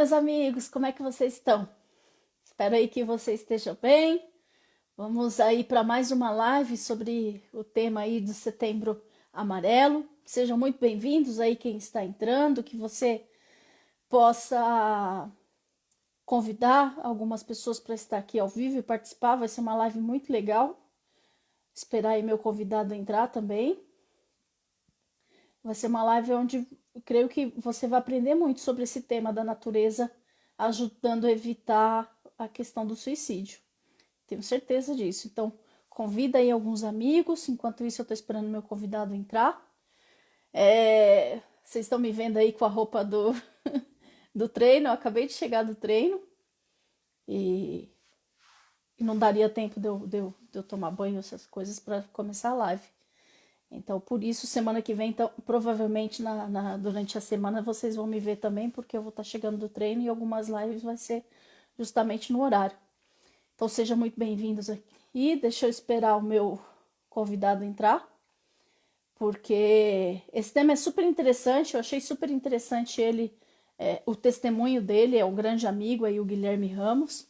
meus amigos, como é que vocês estão? Espero aí que vocês estejam bem. Vamos aí para mais uma live sobre o tema aí do Setembro Amarelo. Sejam muito bem-vindos aí quem está entrando, que você possa convidar algumas pessoas para estar aqui ao vivo e participar. Vai ser uma live muito legal. Esperar aí meu convidado entrar também. Vai ser uma live onde eu creio que você vai aprender muito sobre esse tema da natureza, ajudando a evitar a questão do suicídio. Tenho certeza disso. Então, convida aí alguns amigos. Enquanto isso, eu estou esperando meu convidado entrar. Vocês estão me vendo aí com a roupa do treino. Eu acabei de chegar do treino e não daria tempo de eu tomar banho, essas coisas, para começar a live. Então, por isso, semana que vem, então, provavelmente durante a semana vocês vão me ver também, porque eu vou estar chegando do treino e algumas lives vai ser justamente no horário. Então, sejam muito bem-vindos aqui. Deixa eu esperar o meu convidado entrar, porque esse tema é super interessante. Eu achei super interessante o testemunho dele, é um grande amigo aí, o Guilherme Ramos,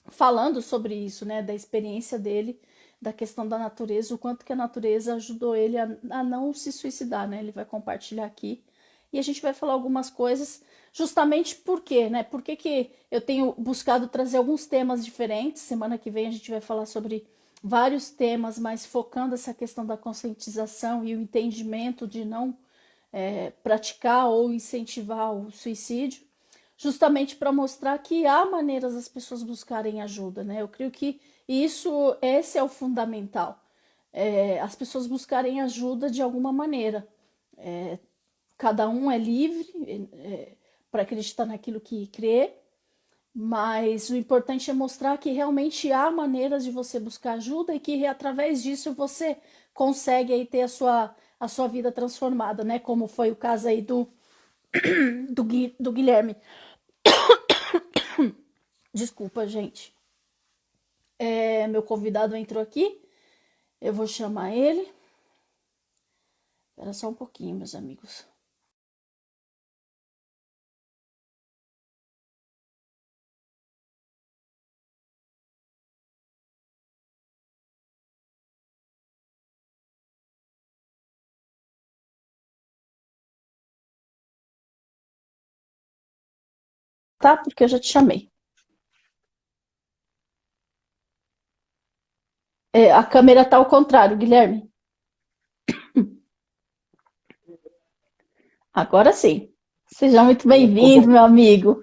falando sobre isso, né, da experiência dele, da questão da natureza, o quanto que a natureza ajudou ele a não se suicidar, né? Ele vai compartilhar aqui e a gente vai falar algumas coisas, justamente por quê, né? Por que eu tenho buscado trazer alguns temas diferentes. Semana que vem a gente vai falar sobre vários temas, mas focando essa questão da conscientização e o entendimento de não praticar ou incentivar o suicídio, justamente para mostrar que há maneiras das pessoas buscarem ajuda, né? Eu creio que esse é o fundamental. As pessoas buscarem ajuda de alguma maneira. Cada um é livre para acreditar naquilo que crê, mas o importante é mostrar que realmente há maneiras de você buscar ajuda e que através disso você consegue aí ter a sua vida transformada, né? Como foi o caso aí do Guilherme. Desculpa, gente. Meu convidado entrou aqui. Eu vou chamar ele. Espera só um pouquinho, meus amigos. Tá? Porque eu já te chamei. A câmera tá ao contrário, Guilherme. Agora sim. Seja muito Ficou bem-vindo, bom. meu amigo.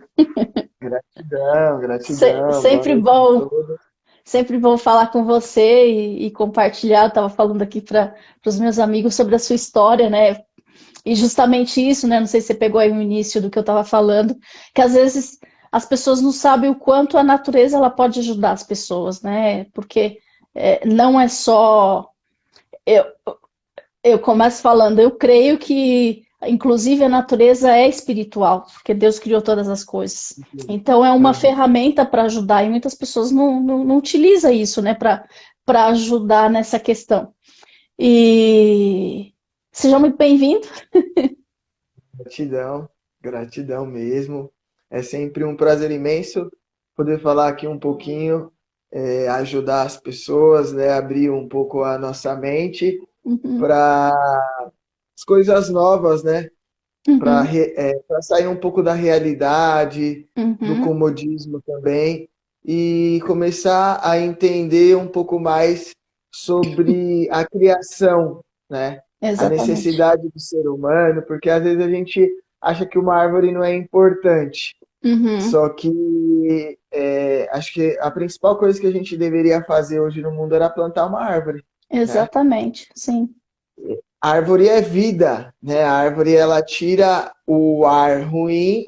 Gratidão, gratidão. Boa Sempre noite a bom, todos. sempre bom falar com você e compartilhar. Eu estava falando aqui para os meus amigos sobre a sua história, né? E justamente isso, né? Não sei se você pegou aí o início do que eu estava falando, que às vezes as pessoas não sabem o quanto a natureza ela pode ajudar as pessoas, né? Porque não é só. Eu, eu começo falando, eu creio que, inclusive, a natureza é espiritual, porque Deus criou todas as coisas. Então, é uma Uhum. ferramenta para ajudar, e muitas pessoas não utilizam isso, né, para ajudar nessa questão. E seja muito bem-vindo. Gratidão, gratidão mesmo. É sempre um prazer imenso poder falar aqui um pouquinho, ajudar as pessoas, né, abrir um pouco a nossa mente Uhum, para as coisas novas, né, para uhum, sair um pouco da realidade, do uhum, comodismo também, e começar a entender um pouco mais sobre a criação, né? A exatamente. necessidade do ser humano, porque às vezes a gente acha que uma árvore não é importante. Uhum, Só que acho que a principal coisa que a gente deveria fazer hoje no mundo era plantar uma árvore, né? exatamente, sim. A árvore é vida, né? A árvore ela tira o ar ruim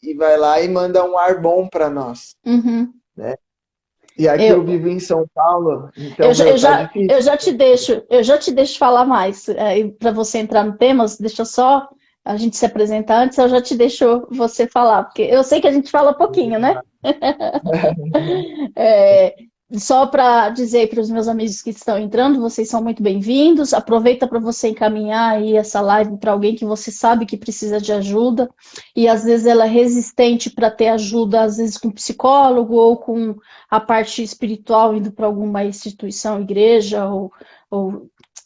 e vai lá e manda um ar bom para nós, Uhum. né? E aqui eu Eu, vivo em São Paulo, eu, então, já, meu, eu, tá já, difícil. eu já te deixo falar mais. Para você entrar no tema, deixa só a gente se apresentar antes, eu já te deixo você falar, porque eu sei que a gente fala pouquinho, né? Só para dizer para os meus amigos que estão entrando, vocês são muito bem-vindos. Aproveita para você encaminhar aí essa live para alguém que você sabe que precisa de ajuda e às vezes ela é resistente para ter ajuda, às vezes com psicólogo ou com a parte espiritual indo para alguma instituição, igreja ou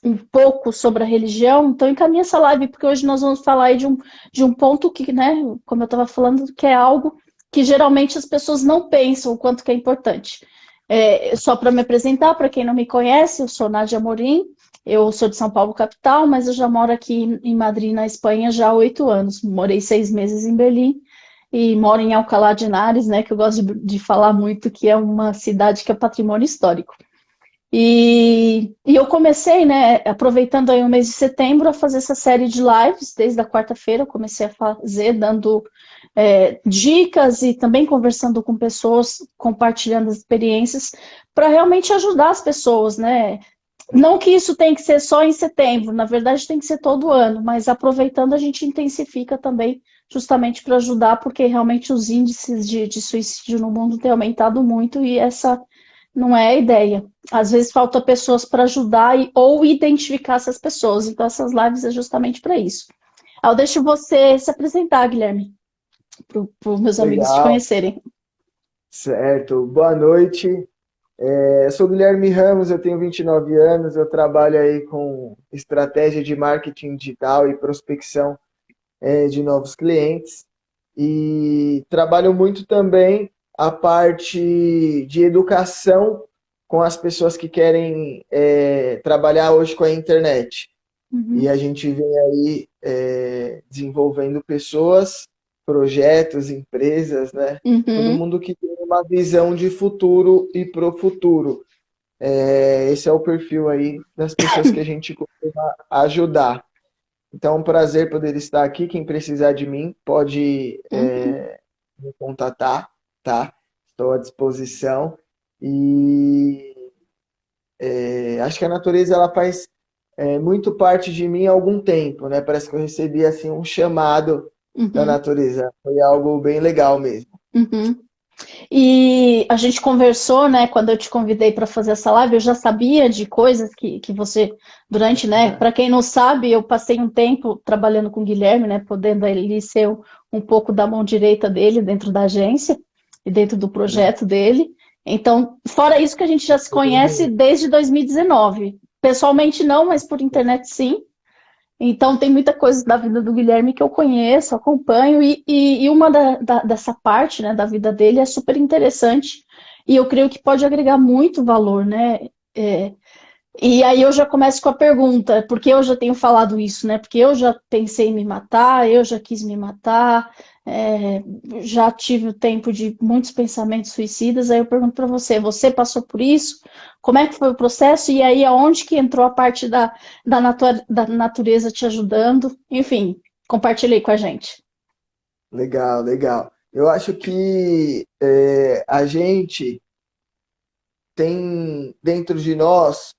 um pouco sobre a religião. Então encaminha essa live porque hoje nós vamos falar aí de um ponto que, né, como eu estava falando, que é algo que geralmente as pessoas não pensam o quanto que é importante. Só para me apresentar, para quem não me conhece, eu sou Nádia Amorim, eu sou de São Paulo, capital, mas eu já moro aqui em Madrid, na Espanha, já há 8 anos. Morei 6 meses em Berlim e moro em Alcalá de Henares, né, que eu gosto de falar muito, que é uma cidade que é patrimônio histórico. E eu comecei, né, aproveitando aí o mês de setembro, a fazer essa série de lives, desde a quarta-feira eu comecei a fazer, dando dicas e também conversando com pessoas, compartilhando as experiências, para realmente ajudar as pessoas, né? Não que isso tem que ser só em setembro, na verdade tem que ser todo ano, mas aproveitando a gente intensifica também, justamente para ajudar, porque realmente os índices de suicídio no mundo têm aumentado muito e essa não é a ideia. Às vezes falta pessoas para ajudar ou identificar essas pessoas, então essas lives é justamente para isso. Eu deixo você se apresentar, Guilherme, para os meus amigos te Legal, conhecerem. certo. Boa noite. Eu sou Guilherme Ramos, eu tenho 29 anos, eu trabalho aí com estratégia de marketing digital e prospecção de novos clientes. E trabalho muito também a parte de educação com as pessoas que querem trabalhar hoje com a internet. E Uhum, a gente vem aí desenvolvendo pessoas, projetos, empresas, né? Todo uhum, mundo que tem uma visão de futuro e pro futuro. Esse é o perfil aí das pessoas que a gente costuma ajudar. Então, é um prazer poder estar aqui. Quem precisar de mim pode uhum, me contatar, tá? Estou à disposição. E acho que a natureza ela faz muito parte de mim há algum tempo, né? Parece que eu recebi assim um chamado da uhum, natureza. Foi algo bem legal mesmo. uhum. E a gente conversou, né, quando eu te convidei para fazer essa live, eu já sabia de coisas que você, durante, né, Né? para quem não sabe, eu passei um tempo trabalhando com o Guilherme, né, podendo ele ser um pouco da mão direita dele dentro da agência e dentro do projeto dele. Então, fora isso que a gente já se conhece desde 2019. Pessoalmente não, mas por internet sim. Então, tem muita coisa da vida do Guilherme que eu conheço, acompanho, e uma dessa parte, né, da vida dele é super interessante, e eu creio que pode agregar muito valor, né? É, e aí eu já começo com a pergunta, porque eu já tenho falado isso, né? Porque eu já pensei em me matar, eu já quis me matar, é, já tive o tempo de muitos pensamentos suicidas. Aí eu pergunto para você, você passou por isso? Como é que foi o processo? E aí aonde que entrou a parte da natureza te ajudando? Enfim, compartilhei com a gente. Legal, legal. Eu acho que a gente tem dentro de nós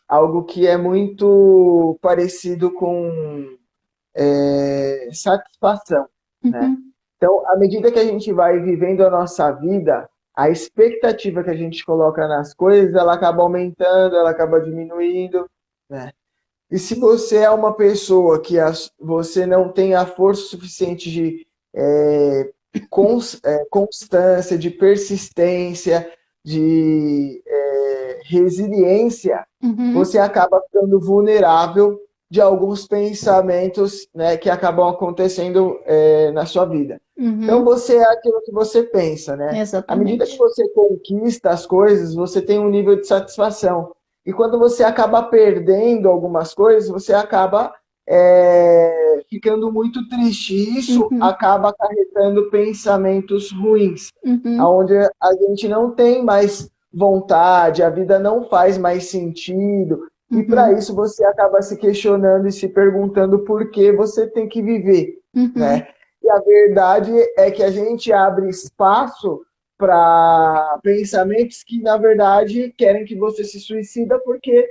algo que é muito parecido com satisfação, né? Uhum, Então, à medida que a gente vai vivendo a nossa vida, a expectativa que a gente coloca nas coisas, ela acaba aumentando, ela acaba diminuindo, né? E se você é uma pessoa que você não tem a força suficiente de é, constância, de persistência, de resiliência, uhum, você acaba ficando vulnerável de alguns pensamentos, né, que acabam acontecendo na sua vida. Então uhum, você é aquilo que você pensa, né? À medida que exatamente. você conquista as coisas, você tem um nível de satisfação. E quando você acaba perdendo algumas coisas, você acaba ficando muito triste. E isso Uhum, acaba acarretando pensamentos ruins, uhum, onde a gente não tem mais vontade, a vida não faz mais sentido. E para uhum, isso você acaba se questionando e se perguntando por que você tem que viver, uhum, né? E a verdade é que a gente abre espaço para pensamentos que, na verdade, querem que você se suicida porque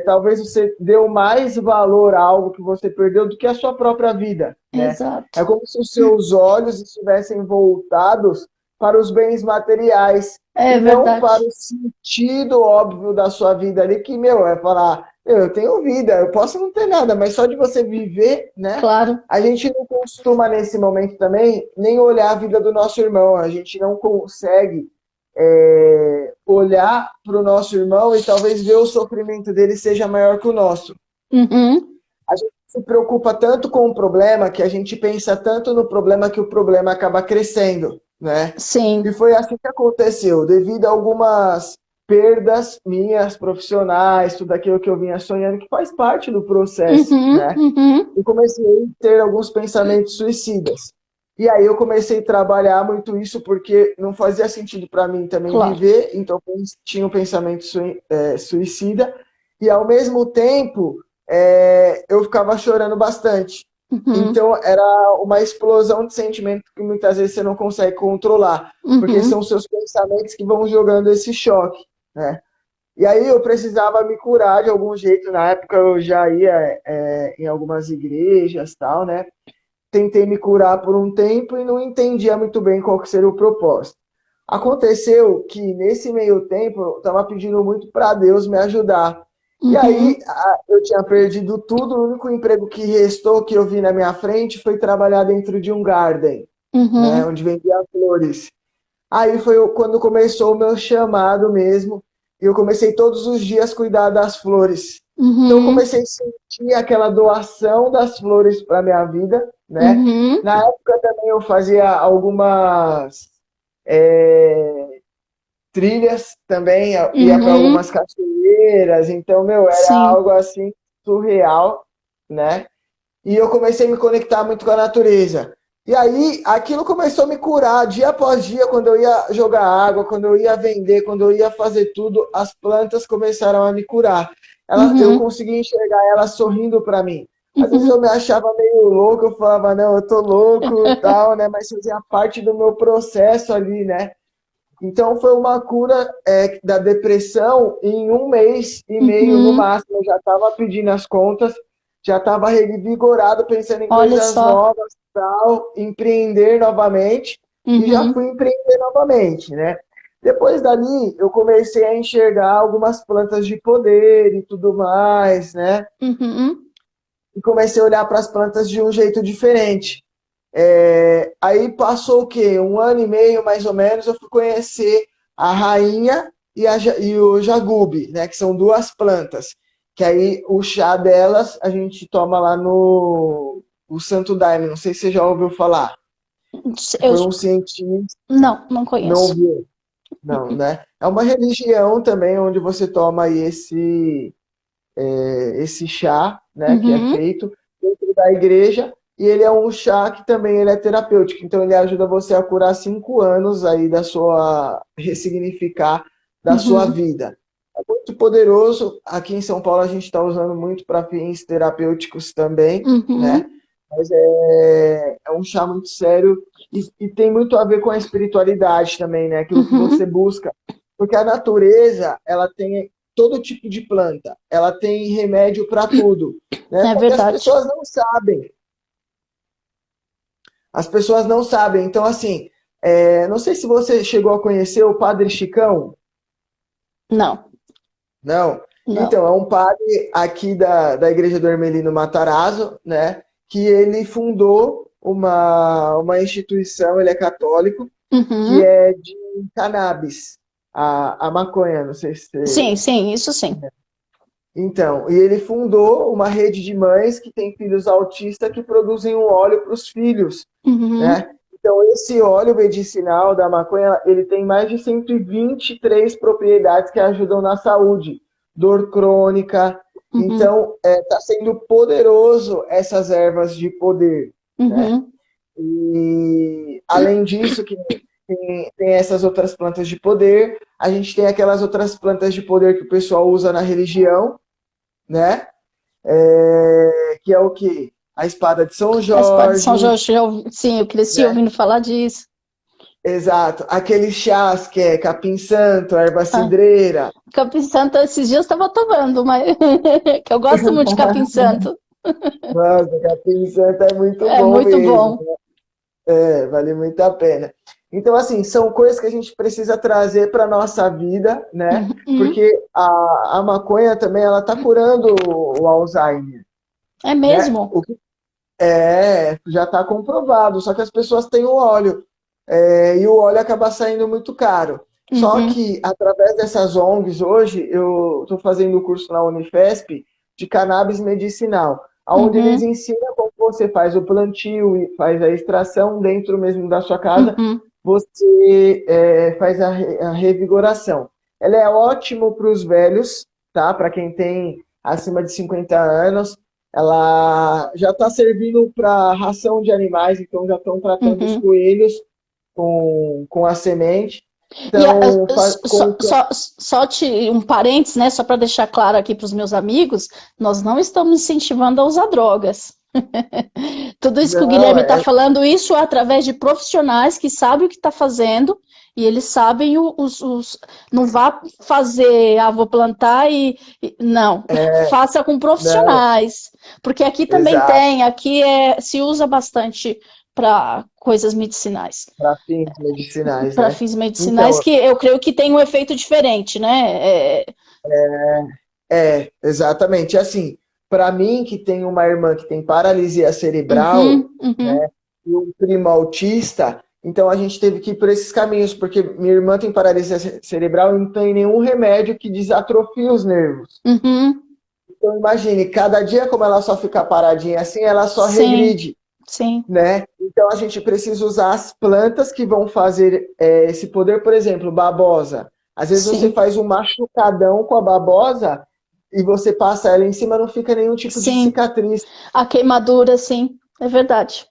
talvez você deu mais valor a algo que você perdeu do que a sua própria vida, né? É exato. como se os seus olhos estivessem voltados para os bens materiais É e não verdade. para o sentido óbvio da sua vida ali, que, meu, é falar, eu tenho vida, eu posso não ter nada, mas só de você viver, né? Claro. A gente não costuma, nesse momento também, nem olhar a vida do nosso irmão, a gente não consegue olhar para o nosso irmão e talvez ver o sofrimento dele seja maior que o nosso. Uhum. A gente se preocupa tanto com o problema que a gente pensa tanto no problema que o problema acaba crescendo, né? E Sim. foi assim que aconteceu, devido a algumas perdas minhas profissionais, tudo aquilo que eu vinha sonhando, que faz parte do processo, Uhum, né? uhum, E comecei a ter alguns pensamentos suicidas. E aí eu comecei a trabalhar muito isso porque não fazia sentido para mim também claro. viver, então eu tinha um pensamento suicida e ao mesmo tempo eu ficava chorando bastante. Uhum, Então era uma explosão de sentimento que muitas vezes você não consegue controlar, porque são uhum, seus pensamentos que vão jogando esse choque, né? E aí eu precisava me curar de algum jeito. Na época eu já ia em algumas igrejas, tal, né? Tentei me curar por um tempo e não entendia muito bem qual que seria o propósito. Aconteceu que nesse meio tempo eu estava pedindo muito para Deus me ajudar. E aí uhum, eu tinha perdido tudo, o único emprego que restou que eu vi na minha frente foi trabalhar dentro de um garden, né, uhum, onde vendia flores. Aí foi quando começou o meu chamado mesmo, e eu comecei todos os dias a cuidar das flores. Então eu uhum, comecei a sentir aquela doação das flores para minha vida, né? uhum, Na época também eu fazia algumas é, trilhas também, ia para algumas uhum, cachoeiras, então, meu, era sim. algo assim surreal, né? E eu comecei a me conectar muito com a natureza. E aí, aquilo começou a me curar dia após dia, quando eu ia jogar água, quando eu ia vender, quando eu ia fazer tudo, as plantas começaram a me curar. Eu Uhum, conseguia enxergar elas sorrindo para mim. Às vezes eu uhum. me achava meio louco, eu falava, não, eu tô louco, tal, né? Mas fazia parte do meu processo ali, né? Então foi uma cura da depressão em um mês e meio no Uhum. máximo. Eu já estava pedindo as contas, já estava revigorado, pensando em Olha coisas só. novas, tal, empreender novamente e já Uhum, fui empreender novamente, né? Depois dali eu comecei a enxergar algumas plantas de poder e tudo mais, né? uhum. E comecei a olhar para as plantas de um jeito diferente. Aí passou o quê? Um ano e meio, mais ou menos, eu fui conhecer a rainha e o jagube, né? Que são duas plantas. Que aí o chá delas a gente toma lá no o Santo Daime. Não sei se você já ouviu falar. Eu, Foi um cientista, não, não não conheço. ouviu? Não, né? É uma religião também onde você toma aí esse chá, né, que é Uhum, feito dentro da igreja, e ele é um chá que também ele é terapêutico, então ele ajuda você a curar 5 anos aí da sua, ressignificar da sua uhum, vida. É muito poderoso, aqui em São Paulo a gente está usando muito para fins terapêuticos também, né, uhum, mas é um chá muito sério e tem muito a ver com a espiritualidade também, né, aquilo que você uhum. busca, porque a natureza, ela tem todo tipo de planta. Ela tem remédio para tudo, né? É Só que as verdade. pessoas não sabem. As pessoas não sabem. Então, assim, não sei se você chegou a conhecer o Padre Chicão. Não, Não. não. Então, é um padre aqui da Igreja do Hermelino Matarazzo, né? Que ele fundou uma instituição, ele é católico, que Uhum. é de cannabis, a maconha, não sei se Sim, você. sim, isso sim. Então, e ele fundou uma rede de mães que têm filhos autistas que produzem um óleo para os filhos, Uhum, né? Então, esse óleo medicinal da maconha, ele tem mais de 123 propriedades que ajudam na saúde, dor crônica. uhum, Então, está sendo poderoso essas ervas de poder, né? uhum, E além disso, que tem essas outras plantas de poder, a gente tem aquelas outras plantas de poder que o pessoal usa na religião, né? Que é o quê? A espada de São a espada de São Jorge, Jorge, sim, eu cresci né? ouvindo falar disso. Exato. Aqueles chás que é capim santo, erva Ah, cidreira. Capim Santo, esses dias eu estava tomando, mas que eu gosto muito de Capim Santo. Nossa, capim santo é muito É bom muito mesmo. bom. Vale muito a pena. Então, assim, são coisas que a gente precisa trazer para nossa vida, né? Uhum. Porque a maconha também, ela tá curando o Alzheimer, É né? mesmo? O que já está comprovado, só que as pessoas têm o óleo, e o óleo acaba saindo muito caro. Só Uhum. que, através dessas ONGs, hoje, eu estou fazendo o curso na Unifesp de cannabis medicinal, onde eles Uhum. ensinam como você faz o plantio e faz a extração dentro mesmo da sua casa, Uhum. você faz a revigoração. Ela é ótimo para os velhos, tá? Para quem tem acima de 50 anos, ela já está servindo para ração de animais, então já estão tratando os Uhum. coelhos com a semente. E Então, com, só um parênteses, né? Só para deixar claro aqui para os meus amigos, nós não estamos incentivando a usar drogas. Tudo isso que o não, Guilherme está falando, isso é através de profissionais que sabem o que está fazendo e eles sabem não vá fazer, vou plantar não, faça com não, profissionais, porque aqui também exato, tem, se usa bastante para coisas medicinais, para fins medicinais, para né? fins medicinais, Então, que eu creio que tem um efeito diferente, né? exatamente. Assim, para mim, que tem uma irmã que tem paralisia cerebral, Uhum, uhum, né, e um primo autista, então a gente teve que ir por esses caminhos, porque minha irmã tem paralisia cerebral e não tem nenhum remédio que desatrofie os nervos. uhum, Então, imagine, cada dia como ela só fica paradinha assim, ela só sim, regride, sim, né? Então, a gente precisa usar as plantas que vão fazer esse poder, por exemplo, babosa. Às vezes você sim, faz um machucadão com a babosa e você passa ela em cima, não fica nenhum tipo de sim. cicatriz. A queimadura, sim, é verdade.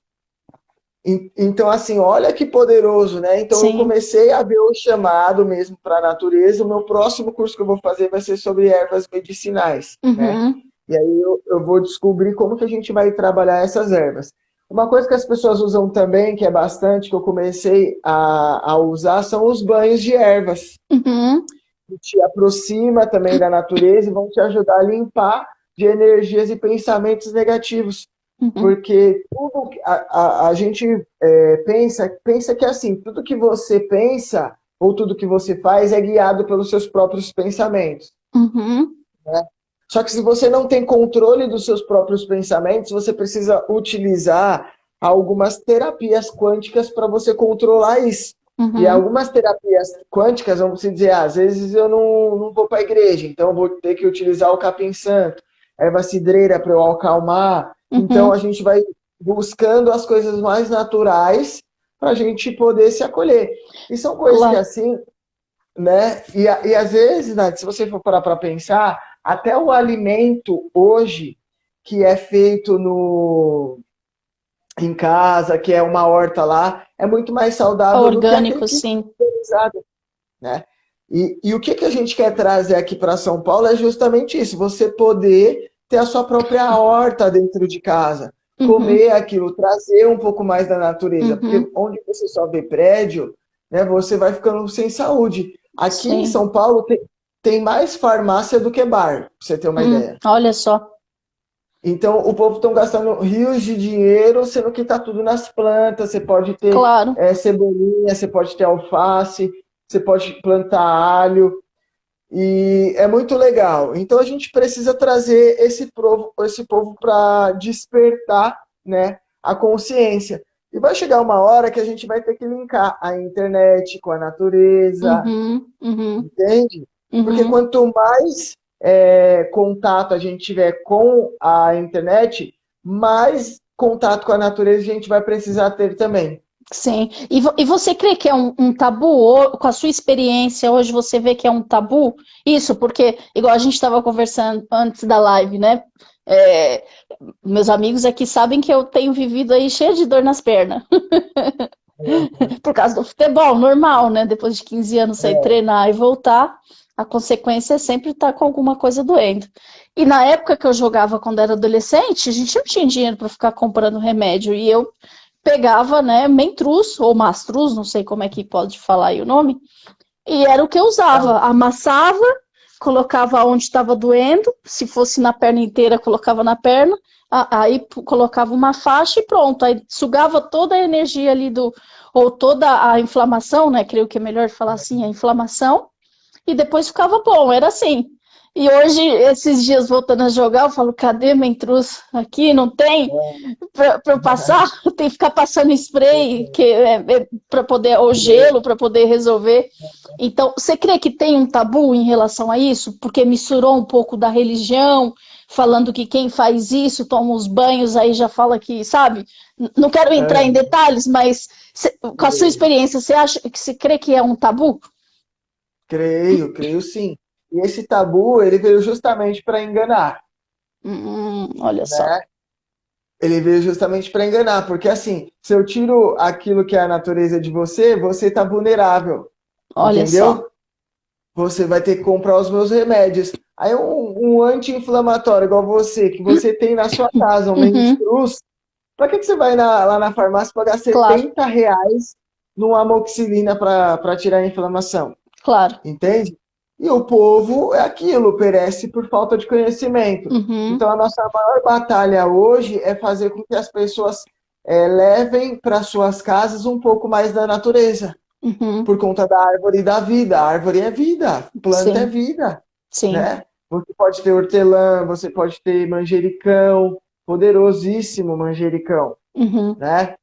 Então, assim, olha que poderoso, né? Então, eu Sim. comecei a ver o chamado mesmo para a natureza. O meu próximo curso que eu vou fazer vai ser sobre ervas medicinais, né? Uhum, E aí eu vou descobrir como que a gente vai trabalhar essas ervas. Uma coisa que as pessoas usam também, que é bastante, que eu comecei a usar, são os banhos de ervas, uhum, que te aproxima também da natureza e vão te ajudar a limpar de energias e pensamentos negativos. uhum, Porque tudo a gente pensa que assim, tudo que você pensa ou tudo que você faz é guiado pelos seus próprios pensamentos. uhum, Só que se você não tem controle dos seus próprios pensamentos, você precisa utilizar algumas terapias quânticas para você controlar isso. E uhum, algumas terapias quânticas, vamos dizer, às vezes eu não vou para a igreja, então eu vou ter que utilizar o capim santo, erva cidreira para eu acalmar. Então a uhum. gente vai buscando as coisas mais naturais para a gente poder se acolher. E são coisas que Claro. assim, né? E às vezes, Nath, se você for parar para pensar, até o alimento hoje que é feito em casa, que é uma horta lá, é muito mais saudável do que aquele Orgânico, que é sim. industrializado, né? E o que a gente quer trazer aqui para São Paulo é justamente isso, você poder ter a sua própria horta dentro de casa, Uhum, comer aquilo, trazer um pouco mais da natureza, porque uhum, onde você só vê prédio, né, você vai ficando sem saúde. Aqui em sim. São Paulo tem mais farmácia do que bar, pra você ter uma ideia. Olha só. Então, o povo estão gastando rios de dinheiro, sendo que está tudo nas plantas. Você pode ter Claro. cebolinha, você pode ter alface, você pode plantar alho, e é muito legal. Então, a gente precisa trazer esse povo para despertar, né, a consciência. E vai chegar uma hora que a gente vai ter que linkar a internet com a natureza, Uhum, uhum, entende? Porque uhum. quanto mais contato a gente tiver com a internet, mais contato com a natureza a gente vai precisar ter também. Sim. E você crê que é um tabu? Com a sua experiência, hoje você vê que é um tabu? Isso, porque, igual a gente estava conversando antes da live, né? É, meus amigos aqui sabem que eu tenho vivido aí cheia de dor nas pernas. Por causa do futebol, normal, né? Depois de 15 anos sem treinar e voltar, a consequência é sempre estar com alguma coisa doendo. E na época que eu jogava quando era adolescente, a gente não tinha dinheiro para ficar comprando remédio. E eu pegava, né, Mentruz ou Mastruz, não sei como é que pode falar aí o nome, e era o que eu usava. Amassava, colocava onde estava doendo, se fosse na perna inteira, colocava na perna, aí colocava uma faixa e pronto, aí sugava toda a energia ali ou toda a inflamação, né, creio que é melhor falar assim, a inflamação, e depois ficava bom, era assim. E hoje, esses dias voltando a jogar, eu falo, cadê meu intruso? Aqui não tem para eu passar, tem que ficar passando spray para poder, ou gelo para poder resolver. Então, você crê que tem um tabu em relação a isso? Porque misturou um pouco da religião, falando que quem faz isso toma os banhos, aí já fala que, sabe? Não quero entrar em detalhes, mas com a sua experiência, você acha que você crê que é um tabu? Creio sim. E esse tabu, ele veio justamente para enganar, Olha só, né? Ele veio justamente para enganar, porque assim, se eu tiro aquilo que é a natureza de você, você está vulnerável, olha só. entendeu? Você vai ter que comprar os meus remédios. Aí um anti-inflamatório igual você, que você tem na sua casa, um Uhum, Menstruz, para que você vai lá na farmácia pagar claro, R$ 70 numa amoxicilina para tirar a inflamação? claro. Entende? E o povo é aquilo, perece por falta de conhecimento. Uhum, Então, a nossa maior batalha hoje é fazer com que as pessoas levem para suas casas um pouco mais da natureza, uhum, por conta da árvore da vida. A árvore é vida, planta é sim, vida, sim. né? Você pode ter hortelã, você pode ter manjericão, poderosíssimo manjericão, Uhum, né?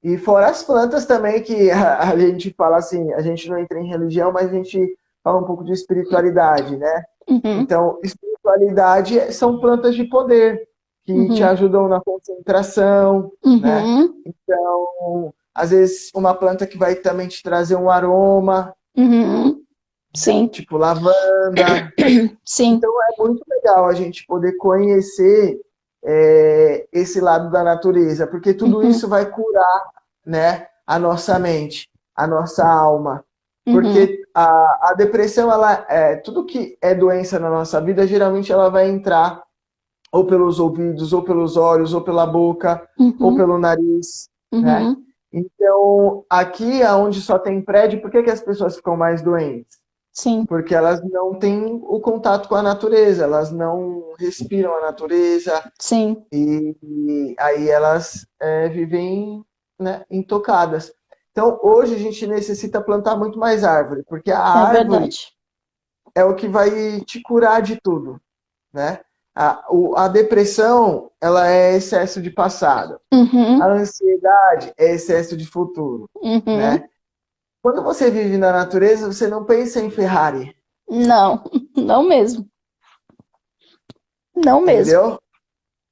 E fora as plantas também, que a gente fala assim, a gente não entra em religião, mas a gente fala um pouco de espiritualidade, né? uhum, Então, espiritualidade são plantas de poder, que te uhum, ajudam na concentração, né? uhum, Então, às vezes, uma planta que vai também te trazer um aroma, uhum, sim, tipo lavanda. sim. Então, é muito legal a gente poder conhecer esse lado da natureza, porque tudo Uhum, isso vai curar, né, a nossa mente, a nossa alma. uhum, Porque a depressão, tudo que é doença na nossa vida, geralmente ela vai entrar ou pelos ouvidos, ou pelos olhos, ou pela boca, ou uhum, pelo nariz, né? uhum, Então, aqui, onde só tem prédio, por que que as pessoas ficam mais doentes? sim, Porque elas não têm o contato com a natureza, elas não respiram a natureza, sim, e aí elas vivem, né, intocadas. Então, hoje a gente necessita plantar muito mais árvore, porque a é árvore verdade. é o que vai te curar de tudo, né? A depressão, ela é excesso de passado. A Uhum, ansiedade é excesso de futuro, uhum, né? Quando você vive na natureza, você não pensa em Ferrari, não, não mesmo, não mesmo. entendeu?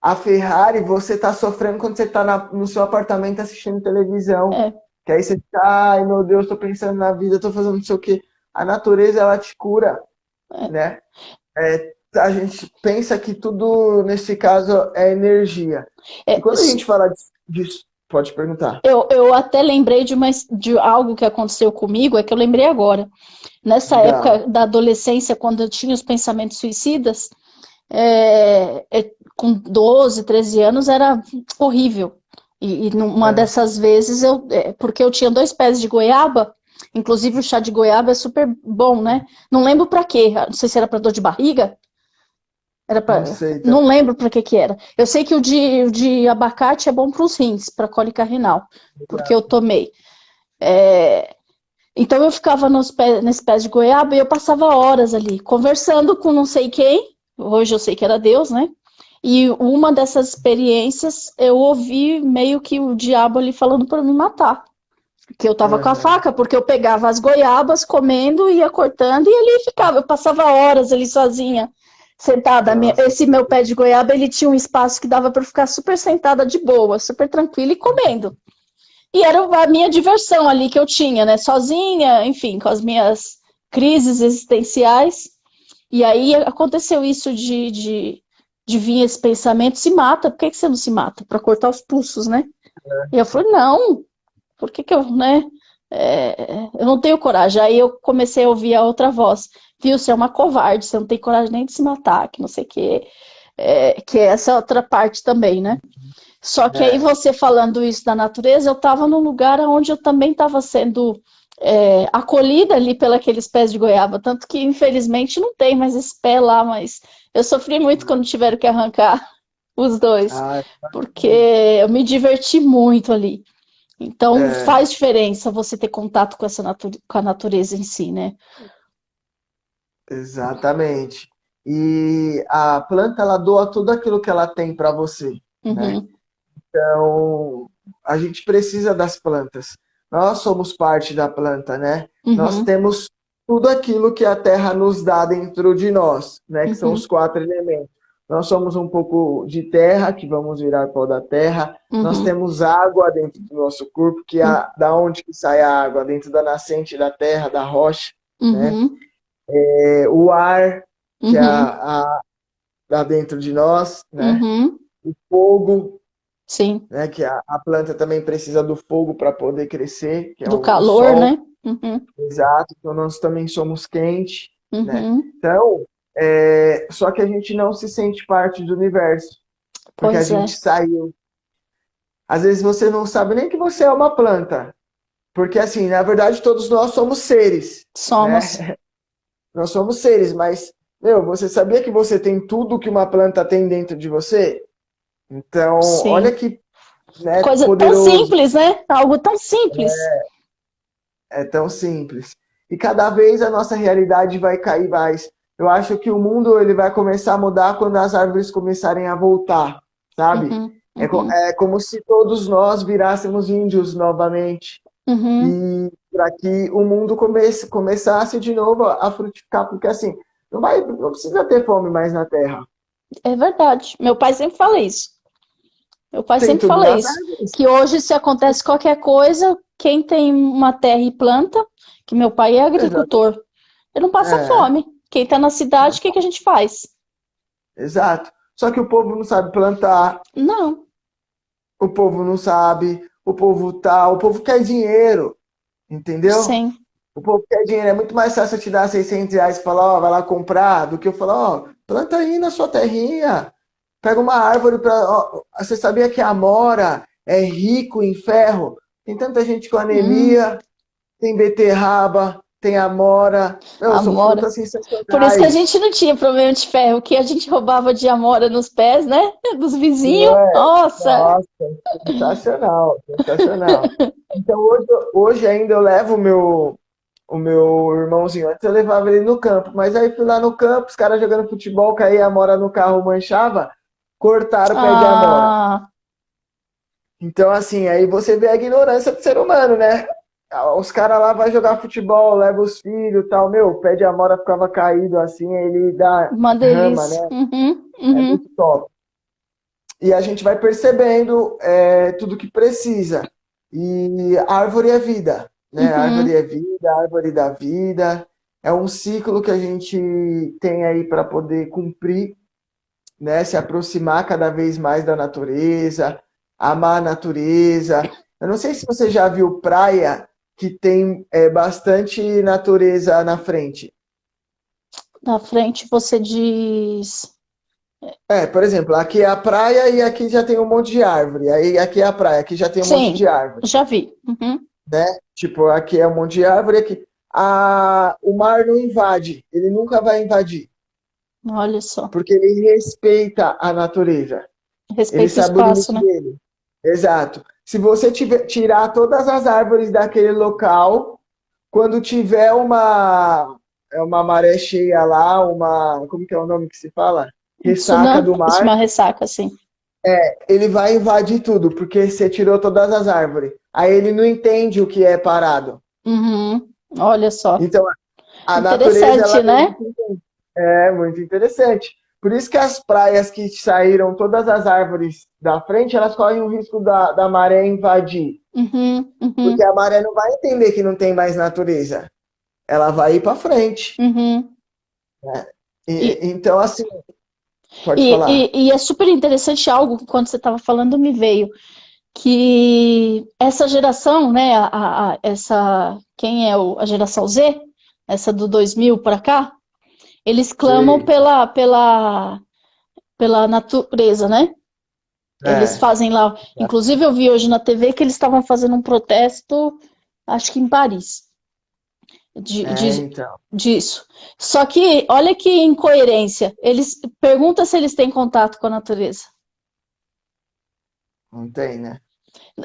A Ferrari, você tá sofrendo quando você tá no seu apartamento assistindo televisão. É, Que aí você fica, ai meu Deus, tô pensando na vida, tô fazendo não sei o quê. A natureza, ela te cura, é, né? A gente pensa que tudo, nesse caso, é energia. E é, quando a gente fala disso, pode perguntar. eu até lembrei de algo que aconteceu comigo, é que eu lembrei agora. Nessa Legal. época da adolescência, quando eu tinha os pensamentos suicidas, com 12, 13 anos, era horrível. E numa É, dessas vezes, porque eu tinha 2 pés de goiaba, inclusive o chá de goiaba é super bom, né? Não lembro para quê, não sei se era para dor de barriga, era não para, sei não também. lembro para que era. Eu sei que o de abacate é bom para os rins, para cólica renal, porque eu tomei. É, então eu ficava nesse pé de goiaba e eu passava horas ali, conversando com não sei quem, hoje eu sei que era Deus, né? E uma dessas experiências eu ouvi meio que o diabo ali falando para me matar. Que eu tava com a Aham. faca, porque eu pegava as goiabas comendo, ia cortando e ali ficava. Eu passava horas ali sozinha, sentada. Nossa, Esse meu pé de goiaba, ele tinha um espaço que dava para ficar super sentada de boa, super tranquila e comendo. E era a minha diversão ali que eu tinha, né? Sozinha, enfim, com as minhas crises existenciais. E aí aconteceu isso de vir esse pensamento, se mata, por que você não se mata? Para cortar os pulsos, né? E eu falei, não, por que eu, né? Eu não tenho coragem. Aí eu comecei a ouvir a outra voz, viu, você é uma covarde, você não tem coragem nem de se matar, que não sei o quê. Que é essa outra parte também, né? Só que aí é, você falando isso da natureza, eu estava num lugar onde eu também estava sendo acolhida ali pelos pés de goiaba, tanto que infelizmente não tem mais esse pé lá, mas eu sofri muito quando tiveram que arrancar os dois, Ah, porque eu me diverti muito ali. Então é, faz diferença você ter contato com com a natureza em si, né? exatamente. E a planta, ela doa tudo aquilo que ela tem para você, né? Uhum, Então, a gente precisa das plantas. Nós somos parte da planta, né? Nós uhum, temos tudo aquilo que a terra nos dá dentro de nós, né? Que são os uhum, quatro elementos. Nós somos um pouco de terra, que vamos virar pó da terra. Nós uhum, temos água dentro do nosso corpo, que é da onde que sai a água? Dentro da nascente da terra, da rocha, né? uhum, O ar, que é uhum, lá dentro de nós, né? uhum, O fogo, sim, né? Que a planta também precisa do fogo para poder crescer, que é do o calor, sol, né? Uhum, exato. Então nós também somos quente, né? uhum, Então, só que a gente não se sente parte do universo, porque a pois gente é, saiu. Às vezes você não sabe nem que você é uma planta, porque assim, na verdade todos nós somos seres, somos, né? Nós somos seres, mas meu, você sabia que você tem tudo que uma planta tem dentro de você? Então, olha sim. que, né, Coisa tão poderoso. simples, né? Algo tão simples. É tão simples. E cada vez a nossa realidade vai cair mais. Eu acho que o mundo ele vai começar a mudar quando as árvores começarem a voltar, sabe? Uhum, uhum, É como se todos nós virássemos índios novamente. uhum. E para que o mundo começasse de novo a frutificar, porque assim, não precisa ter fome mais na Terra. É verdade. Meu pai sempre fala isso. Meu pai Tem sempre tudo fala nas isso. árvores. Que hoje, se acontece qualquer coisa, quem tem uma terra e planta, que meu pai é Exato. agricultor, ele não passa É, fome. Quem tá na cidade, o que que a gente faz? exato. Só que o povo não sabe plantar, Não. o povo não sabe, o povo quer dinheiro, entendeu? Sim. O povo quer dinheiro. É muito mais fácil eu te dar R$ 600 e falar, ó, vai lá comprar, do que eu falar, ó, planta aí na sua terrinha. Pega uma árvore para. Você sabia que a amora é rico em ferro? Tem tanta gente com Hum, anemia, tem beterraba, tem amora. Meu, são amora. frutas Por isso que a sensacionais. gente não tinha problema de ferro, que a gente roubava de amora nos pés, né? Dos vizinhos. Não é? Nossa! Nossa, sensacional, sensacional. Então hoje ainda eu levo o meu irmãozinho. Antes eu levava ele no campo, mas aí fui lá no campo, os caras jogando futebol, caía a amora no carro, manchava, cortaram o pé de amora. Ah, Então, assim, aí você vê a ignorância do ser humano, né? Os caras lá vai jogar futebol, leva os filhos e tal. Meu, o pé de amora ficava caído assim, aí ele dá uma rama, delícia. né? Uhum, É muito uhum, top. E a gente vai percebendo tudo que precisa. E a árvore é vida, né? A árvore uhum. é vida, a árvore da vida. É um ciclo que a gente tem aí para poder cumprir, né? Se aproximar cada vez mais da natureza, amar a natureza. Eu não sei se você já viu praia que tem bastante natureza na frente. Na frente você diz. Por exemplo, aqui é a praia e aqui já tem um monte de árvore. Aí aqui é a praia, aqui já tem um monte Sim, de árvore, já vi. Uhum. né? Tipo, aqui é um monte de árvore, aqui. O mar não invade, ele nunca vai invadir, Olha só. porque ele respeita a natureza. Ele Respeita o sabe o espaço, limite né? dele. Exato. Se você tirar todas as árvores daquele local, quando tiver uma maré cheia lá, como que é o nome que se fala? Um Ressaca tsunami, do isso é mar, uma ressaca, assim. ele vai invadir tudo, porque você tirou todas as árvores. Aí ele não entende o que é parado. Uhum. Olha só. Então, a natureza, ela Interessante, né? é muito interessante. Por isso que as praias que saíram todas as árvores da frente, elas correm o risco da maré invadir. Uhum, Porque uhum, a maré não vai entender que não tem mais natureza. Ela vai ir para frente. uhum. E, Então, assim, pode e, falar. e é super interessante algo que quando você estava falando me veio, que essa geração, né, quem é a geração Z, essa do 2000 para cá, eles clamam Sei. pela natureza, né? Eles É, fazem lá. Inclusive, eu vi hoje na TV que eles estavam fazendo um protesto, acho que em Paris. de, É, de- então, disso. Só que, olha que incoerência. Eles perguntam se eles têm contato com a natureza. não tem, né?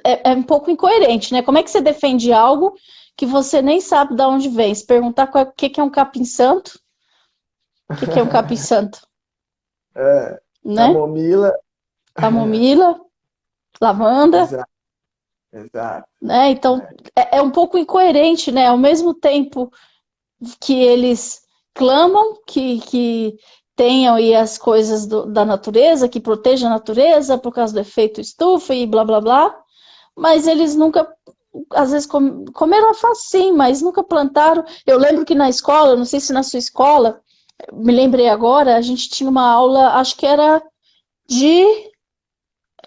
É um pouco incoerente, né? Como é que você defende algo que você nem sabe de onde vem? Se perguntar o que é um capim-santo, o que é um capim-santo, É, né? camomila, Camomila, lavanda, exato, exato. né? Então, É, é um pouco incoerente, né? Ao mesmo tempo que eles clamam que tenham aí as coisas da natureza, que protejam a natureza por causa do efeito estufa e blá blá blá, mas eles nunca, às vezes comeram alface sim, mas nunca plantaram. Eu lembro que na escola, não sei se na sua escola, me lembrei agora, a gente tinha uma aula, acho que era de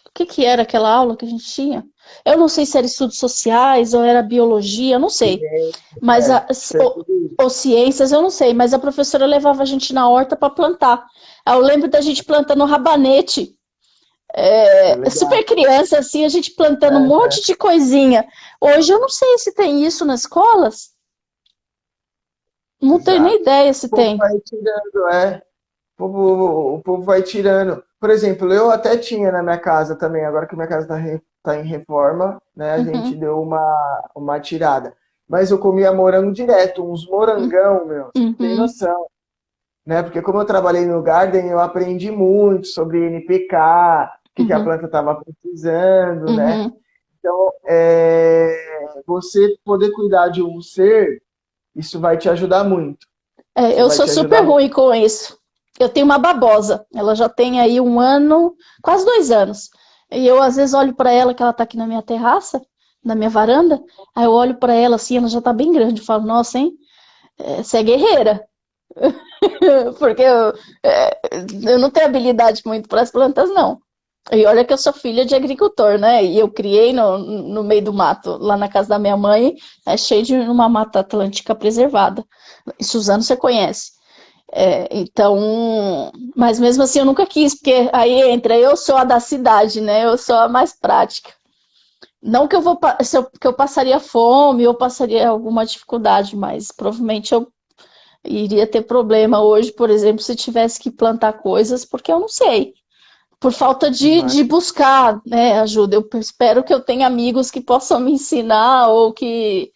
o que que era aquela aula que a gente tinha? Eu não sei se era estudos sociais ou era biologia, eu não sei. Mas isso é tudo isso. ou ciências, eu não sei. Mas a professora levava a gente na horta para plantar. Eu lembro da gente plantando rabanete. É Super legal. criança, assim, a gente plantando um É, monte de coisinha. Hoje eu não sei se tem isso nas escolas. Não tenho nem exato. ideia O se povo tem. vai tirando, é. O povo vai tirando. Por exemplo, eu até tinha na minha casa também, agora que minha casa tá em reforma, né? A gente Uhum, deu uma tirada. Mas eu comia morango direto, uns morangão, meu, você não tem uhum, noção, né? Porque como eu trabalhei no Garden, eu aprendi muito sobre NPK, o que que a uhum, planta estava precisando, né? uhum. Então, você poder cuidar de um ser, isso vai te ajudar muito. Isso Eu vai sou te super ajudar muito. ruim com isso. Eu tenho uma babosa. Ela já tem aí um ano, quase 2 anos. E eu às vezes olho para ela, que ela tá aqui na minha terraça, na minha varanda. Aí eu olho para ela assim, ela já tá bem grande. Eu falo, nossa, hein? Você é guerreira. Porque eu não tenho habilidade muito para as plantas, não. E olha que eu sou filha de agricultor, né? E eu criei no meio do mato, lá na casa da minha mãe, é cheio de uma mata atlântica preservada. E Suzano você conhece. Então, mas mesmo assim eu nunca quis, porque aí entra, eu sou a da cidade, né? Eu sou a mais prática. Não que que eu passaria fome ou passaria alguma dificuldade, mas provavelmente eu iria ter problema hoje, por exemplo, se tivesse que plantar coisas, porque eu não sei. Por falta de buscar, né, ajuda. Eu espero que eu tenha amigos que possam me ensinar ou que.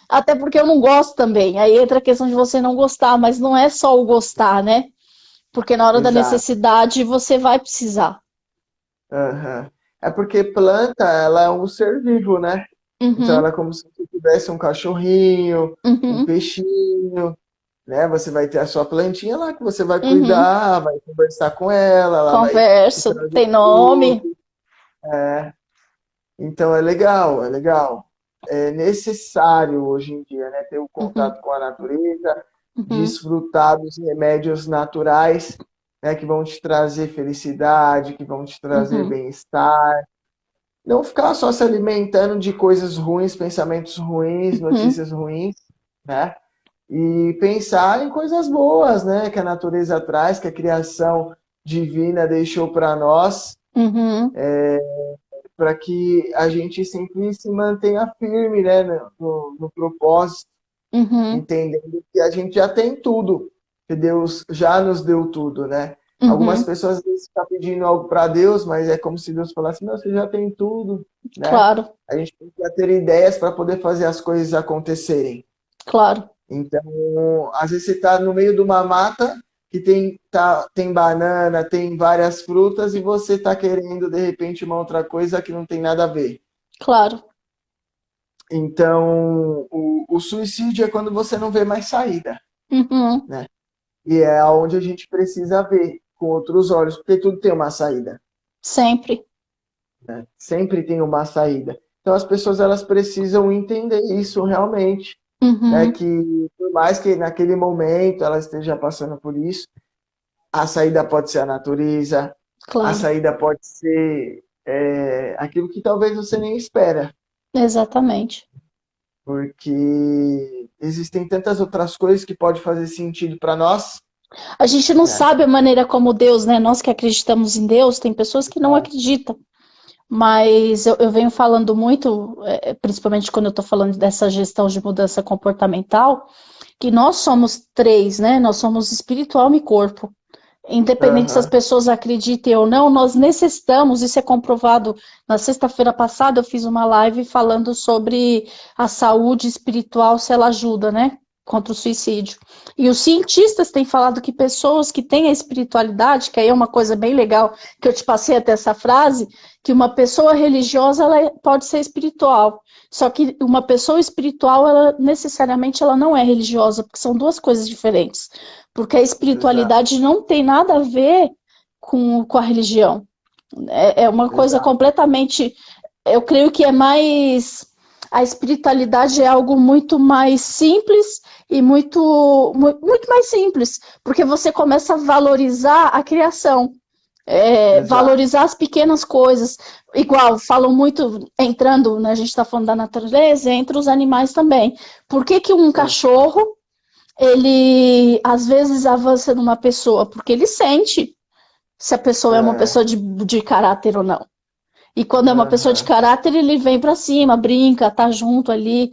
Até porque eu não gosto também. Aí entra a questão de você não gostar, mas não é só o gostar, né? Porque na hora da Exato. necessidade você vai precisar. Aham. É porque planta, ela é um ser vivo, né? Então ela Uhum, é como se você tivesse um cachorrinho, um uhum, peixinho, né? Você vai ter a sua plantinha lá que você vai uhum. cuidar, vai conversar com ela, ela vai te Converso, trazer tem nome. fruto. Então é legal, é legal. É necessário hoje em dia, né, ter o Uhum, contato com a natureza, uhum, desfrutar dos remédios naturais, né, que vão te trazer felicidade, que vão te trazer uhum, bem-estar. Não ficar só se alimentando de coisas ruins, pensamentos ruins, uhum, notícias ruins, né? E pensar em coisas boas, né? Que a natureza traz, que a criação divina deixou para nós, uhum, para que a gente sempre se mantenha firme, né? No propósito, uhum, entendendo que a gente já tem tudo, que Deus já nos deu tudo, né? Algumas uhum. pessoas às vezes ficam pedindo algo para Deus, mas é como se Deus falasse: não, você já tem tudo, né? Claro, A gente precisa ter ideias para poder fazer as coisas acontecerem. claro. Então, às vezes você está no meio de uma mata que tem banana, tem várias frutas e você está querendo de repente uma outra coisa que não tem nada a ver. Claro. Então, o suicídio é quando você não vê mais saída, Uhum. né? E é aonde a gente precisa ver com outros olhos, porque tudo tem uma saída, Sempre. né? Sempre tem uma saída. Então, as pessoas elas precisam entender isso realmente, né? Uhum. Que por mais que naquele momento ela esteja passando por isso, a saída pode ser a natureza, a Claro. saída pode ser aquilo que talvez você nem espera, Exatamente. porque existem tantas outras coisas que podem fazer sentido para nós, A gente não né? sabe a maneira como Deus, né? Nós que acreditamos em Deus, tem pessoas que não acreditam. Mas eu venho falando muito, principalmente quando eu estou falando dessa gestão de mudança comportamental, que nós somos três, né? Nós somos espiritual, alma e corpo. Independente se as Aham, pessoas acreditem ou não, nós necessitamos, isso é comprovado. Na sexta-feira passada eu fiz uma live falando sobre a saúde espiritual, se ela ajuda, né? Contra o suicídio. E os cientistas têm falado que pessoas que têm a espiritualidade, que aí é uma coisa bem legal, que eu te passei até essa frase, que uma pessoa religiosa ela pode ser espiritual. Só que uma pessoa espiritual, ela necessariamente ela não é religiosa, porque são duas coisas diferentes. Porque a exato, espiritualidade não tem nada a ver com a religião. É uma coisa exato. completamente. Eu creio que é mais. A espiritualidade é algo muito mais simples e muito mais simples, porque você começa a valorizar a criação, Exato. valorizar as pequenas coisas. Igual, falam muito, entrando, né, a gente está falando da natureza, entre os animais também. Por que que um É, cachorro ele às vezes avança numa pessoa, porque ele sente se a pessoa é uma é, pessoa de caráter ou não. E quando é uma pessoa de aham, caráter, ele vem pra cima, brinca, tá junto ali.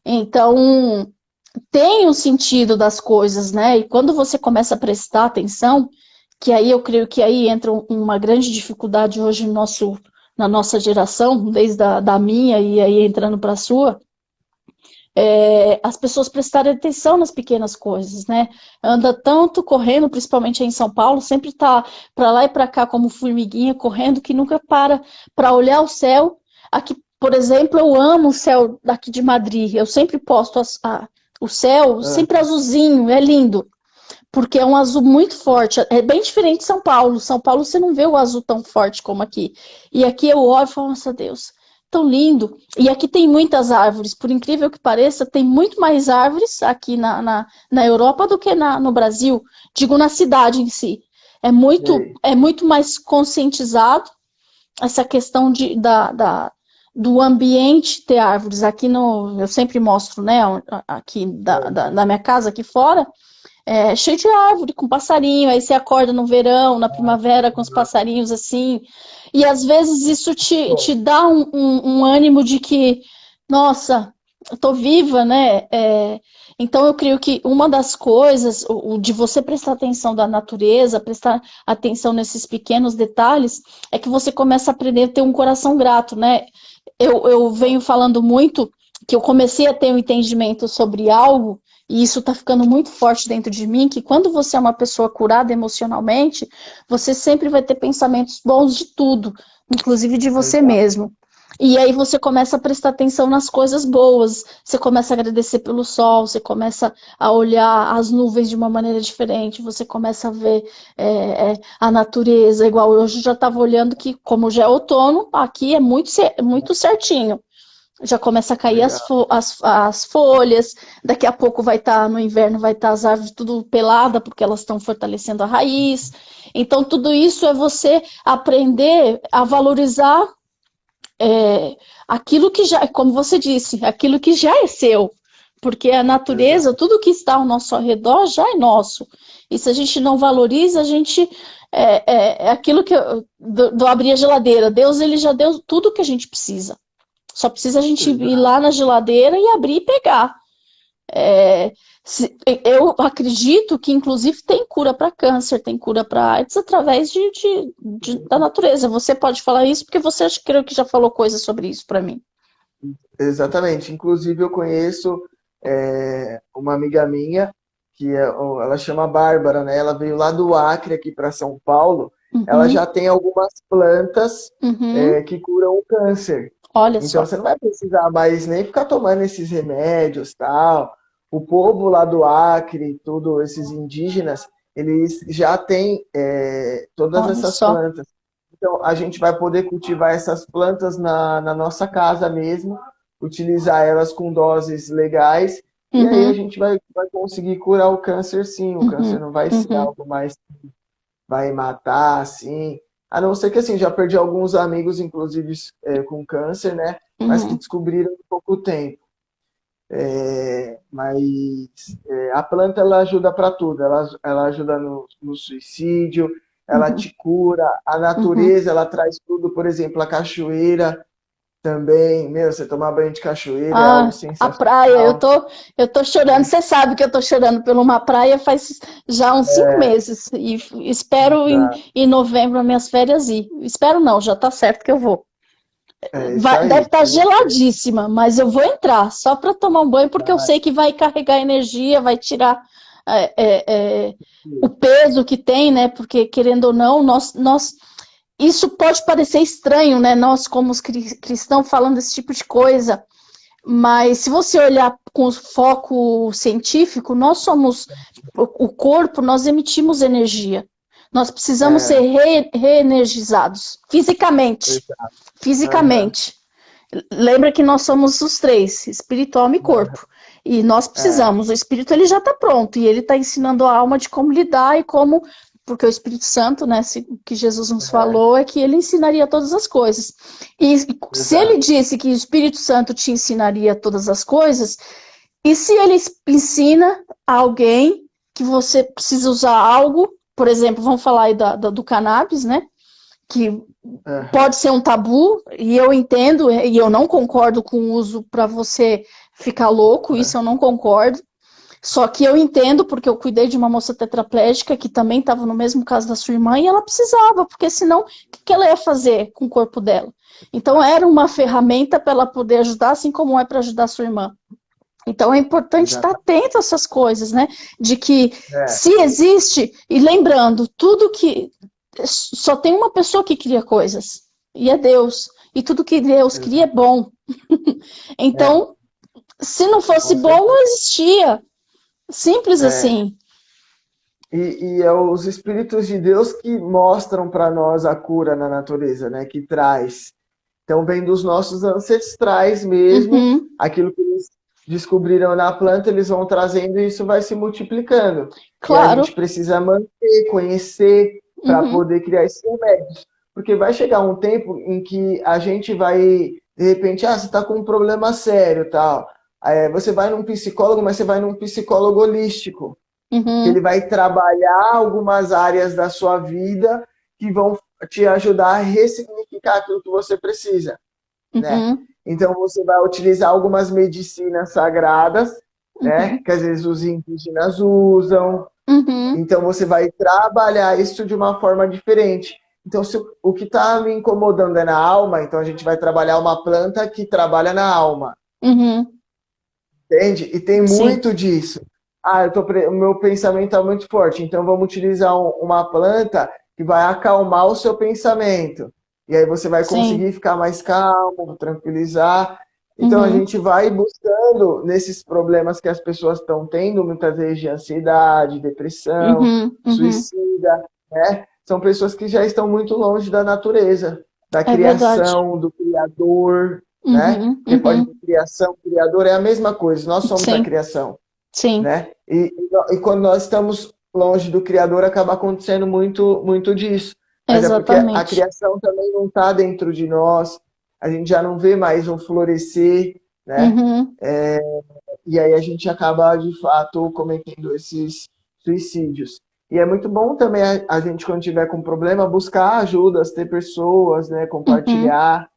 Então, tem o sentido das coisas, né? E quando você começa a prestar atenção, que aí eu creio que aí entra uma grande dificuldade hoje no na nossa geração, desde da minha e aí entrando para a sua, as pessoas prestarem atenção nas pequenas coisas, né? Anda tanto correndo, principalmente aí em São Paulo, sempre tá para lá e para cá como formiguinha correndo, que nunca para olhar o céu. Aqui, por exemplo, eu amo o céu daqui de Madrid. Eu sempre posto o céu sempre aham, azulzinho, é lindo, porque é um azul muito forte. É bem diferente de São Paulo. São Paulo você não vê o azul tão forte como aqui. E aqui eu olho e falo, nossa Deus, tão lindo. E aqui tem muitas árvores. Por incrível que pareça, tem muito mais árvores aqui na Europa do que no Brasil. Digo, na cidade em si. sei. É muito mais conscientizado essa questão do ambiente ter árvores. Aqui no, eu sempre mostro, né, aqui Aham, da minha casa, aqui fora, cheio de árvore, com passarinho. Aí você acorda no verão, na primavera, com os aham. passarinhos assim. E às vezes isso Bom, te dá um ânimo de que, nossa, eu tô viva, né? Então eu creio que uma das coisas, o de você prestar atenção da natureza, prestar atenção nesses pequenos detalhes, é que você começa a aprender a ter um coração grato, né? Eu venho falando muito que eu comecei a ter um entendimento sobre algo e isso está ficando muito forte dentro de mim, que quando você é uma pessoa curada emocionalmente, você sempre vai ter pensamentos bons de tudo, inclusive de você exato. mesmo. E aí você começa a prestar atenção nas coisas boas, você começa a agradecer pelo sol, você começa a olhar as nuvens de uma maneira diferente, você começa a ver a natureza, igual hoje eu já estava olhando que, como já é outono, aqui é muito certinho. Já começa a cair Legal. as folhas, daqui a pouco vai estar, no inverno, vai estar as árvores tudo pelada, porque elas estão fortalecendo a raiz. Então, tudo isso é você aprender a valorizar aquilo que já, como você disse, aquilo que já é seu. Porque a natureza, Exato. tudo que está ao nosso redor já é nosso. E se a gente não valoriza, a gente. É aquilo que do abrir a geladeira. Deus, ele já deu tudo que a gente precisa. Só precisa a gente ir Exato. lá na geladeira e abrir e pegar. É, eu acredito que, inclusive, tem cura para câncer, tem cura para AIDS através da natureza. Você pode falar isso porque você creio que já falou coisas sobre isso para mim. Exatamente. Inclusive, eu conheço uma amiga minha ela chama Bárbara, né? Ela veio lá do Acre aqui para São Paulo. Ela Uhum, já tem algumas plantas uhum. que curam o câncer. Olha Então só. você não vai precisar mais nem ficar tomando esses remédios, tal. O povo lá do Acre, tudo esses indígenas, eles já têm todas Olha essas só. plantas. Então a gente vai poder cultivar essas plantas na nossa casa mesmo, utilizar elas com doses legais, e aí a Uhum, gente vai conseguir curar o câncer sim. O câncer uhum, não vai ser uhum, algo mais que vai matar, assim. A não ser que assim, já perdi alguns amigos, inclusive com câncer, né? Mas que uhum, descobriram em pouco tempo. Mas a planta ela ajuda para tudo. Ela ajuda no suicídio, ela uhum, te cura. A uhum. natureza ela traz tudo, por exemplo, a cachoeira. também, meu, você tomar banho de cachoeira é algo Ah, a praia, sensacional. eu tô chorando. Você sabe que eu tô chorando por uma praia faz já uns 5 meses. E espero Tá? em novembro, as minhas férias ir. Espero não, já tá certo que eu vou. É isso Deve aí. estar geladíssima, mas eu vou entrar só para tomar um banho, porque eu sei que vai carregar energia, vai tirar é, o peso que tem, né? Porque, querendo ou não, isso pode parecer estranho, né? Nós, como os cristãos, falando esse tipo de coisa, mas se você olhar com foco científico, nós somos o corpo, nós emitimos energia. Nós precisamos ser É, reenergizados fisicamente. exato. Aham, Fisicamente. Lembra que nós somos os três, espírito, alma e aham. corpo. E nós É, precisamos, o espírito ele já está pronto, e ele está ensinando a alma de como lidar e como, porque o Espírito Santo, né, o que Jesus nos é, falou é que ele ensinaria todas as coisas. E se ele exato. disse que o Espírito Santo te ensinaria todas as coisas, e se ele ensina a alguém que você precisa usar algo, por exemplo, vamos falar aí do cannabis, né? Que Aham, pode ser um tabu, e eu entendo, e eu não concordo com o uso para você ficar louco, isso eu não concordo. Só que eu entendo, porque eu cuidei de uma moça tetraplégica que também estava no mesmo caso da sua irmã, e ela precisava, porque senão, o que ela ia fazer com o corpo dela? Então, era uma ferramenta para ela poder ajudar, assim como é para ajudar a sua irmã. Então, é importante estar exato. atento a essas coisas, né? De que É, se existe, e lembrando, tudo que só tem uma pessoa que cria coisas, e é Deus. E tudo que Deus cria é exato. bom. É, Então, se não fosse com bom, não certeza. existia. Simples É, assim. e é os espíritos de Deus que mostram para nós a cura na natureza, né? Que traz. Então, vem dos nossos ancestrais mesmo, Uhum, aquilo que eles descobriram na planta, eles vão trazendo e isso vai se multiplicando. E a gente claro. precisa manter, conhecer, para Uhum, poder criar esses remédios. Porque vai chegar um tempo em que a gente vai, de repente, você está com um problema sério, tal. Você vai num psicólogo, mas você vai num psicólogo holístico que ele uhum, vai trabalhar algumas áreas da sua vida que vão te ajudar a ressignificar aquilo que você precisa, né? uhum, Então você vai utilizar algumas medicinas sagradas, né? uhum, Que às vezes os indígenas usam. uhum, Então você vai trabalhar isso de uma forma diferente. Então, se o que está me incomodando é na alma, então a gente vai trabalhar uma planta que trabalha na alma. uhum. Entende? E tem Sim, muito disso. O meu pensamento é muito forte, então vamos utilizar uma planta que vai acalmar o seu pensamento. E aí você vai sim. conseguir ficar mais calmo, tranquilizar. Então a Uhum, gente vai buscando nesses problemas que as pessoas estão tendo, muitas vezes de ansiedade, depressão, uhum, uhum. suicida, né? São pessoas que já estão muito longe da natureza, da É verdade. criação, do Criador, né? Uhum, Porque pode ter uhum. criação, criador é a mesma coisa, nós somos a Sim, criação, sim, né? E quando nós estamos longe do criador, acaba acontecendo muito, muito disso. Mas é porque a exatamente. criação também não está dentro de nós, a gente já não vê mais um florescer, né? Uhum, E aí a gente acaba, de fato, cometendo esses suicídios. E é muito bom também a gente, quando tiver com problema, buscar ajudas, ter pessoas, né? uhum. Compartilhar,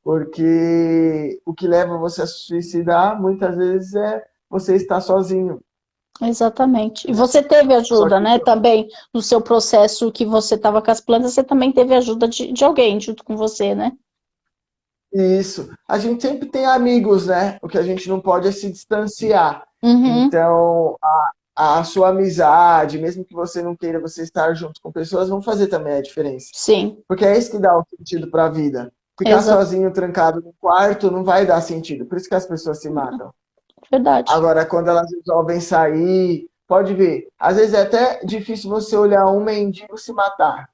porque o que leva você a se suicidar muitas vezes é você estar sozinho, Exatamente. E né? você teve Só ajuda, que né? Também no seu processo que você estava com as plantas, você também teve ajuda de alguém junto com você, né? isso, a gente sempre tem amigos, né? O que a gente não pode é se distanciar. Uhum, Então, a sua amizade, mesmo que você não queira você estar junto com pessoas, vão fazer também a diferença. sim, Porque é isso que dá o sentido para a vida. Ficar exa sozinho, trancado no quarto, não vai dar sentido. Por isso que as pessoas se matam. verdade. Agora, quando elas resolvem sair, pode ver. Às vezes é até difícil você olhar um mendigo se matar.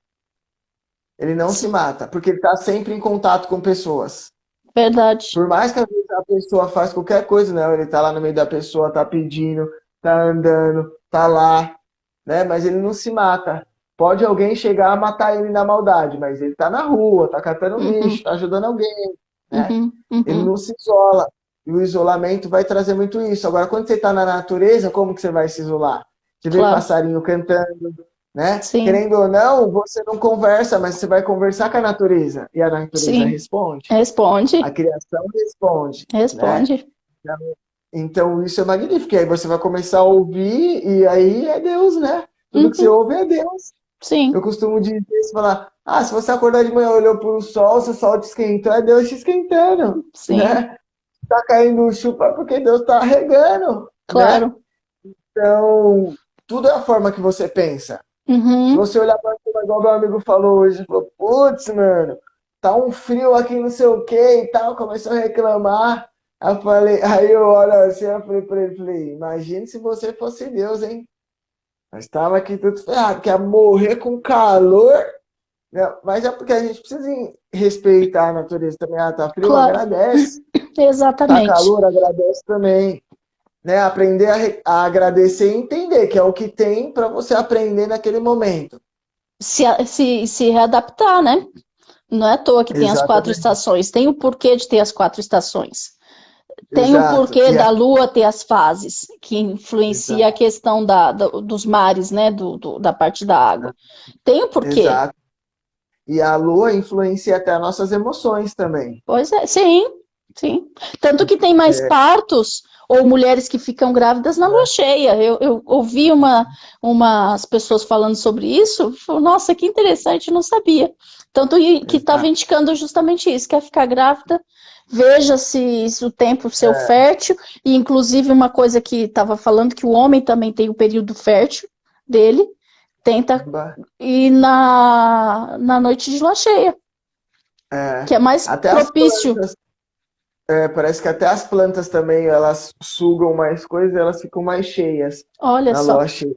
Ele não se mata, porque ele está sempre em contato com pessoas. Verdade. Por mais que às vezes a pessoa faz qualquer coisa, né? Ele está lá no meio da pessoa, está pedindo, está andando, está lá, né? Mas ele não se mata. Pode alguém chegar a matar ele na maldade, mas ele está na rua, está catando lixo, Uhum, está ajudando alguém, né? uhum, Ele não uhum. se isola. E o isolamento vai trazer muito isso. Agora, quando você está na natureza, como que você vai se isolar? Você vê Claro. passarinho cantando, né? sim, Querendo ou não, você não conversa, mas você vai conversar com a natureza, e a natureza sim. responde. A Responde, criação responde, né? responde. Então, isso é magnífico. E aí você vai começar a ouvir, e aí é Deus, né? Tudo que você Uhum, ouve é Deus. Eu sim, costumo dizer, isso, falar, se você acordar de manhã e olhou para o sol, se o sol te esquentou, é Deus te esquentando, sim, né? Tá caindo chuva porque Deus tá regando, né? claro. Então, tudo é a forma que você pensa. Se Uhum. você olhar para cima, igual meu amigo falou hoje, falou, putz, mano, tá um frio aqui, não sei o que e tal, começou a reclamar. Aí eu olho assim, eu falei pra ele, falei, imagine se você fosse Deus, hein? Nós estava aqui tudo ferrado, que ia morrer com calor, né? Mas é porque a gente precisa respeitar a natureza também. Tá frio, Claro, agradece. Tá exatamente. calor, agradece também. Né? Aprender a agradecer e entender que é o que tem para você aprender naquele momento. Se readaptar, né? Não é à toa que tem as quatro Exatamente. estações. Tem o porquê de ter as quatro estações. Tem o Exato. porquê da Lua ter as fases, que influencia a Exato. questão dos mares, né? Da parte da água. Tem o porquê. Exato. E a lua influencia até nossas emoções também. Pois é, sim, sim. Tanto que tem mais partos ou mulheres que ficam grávidas na lua cheia. Eu ouvi umas pessoas falando sobre isso. Falei, nossa, que interessante, não sabia. Tanto que estava Exato. indicando justamente isso, quer ficar grávida, veja se o tempo seu É, fértil, e inclusive uma coisa que estava falando que o homem também tem o período fértil dele, tenta ir na noite de lua cheia, é. que é mais Até as propício. plantas, parece que até as plantas também, elas sugam mais coisas, elas ficam mais cheias Olha na lua só, cheia.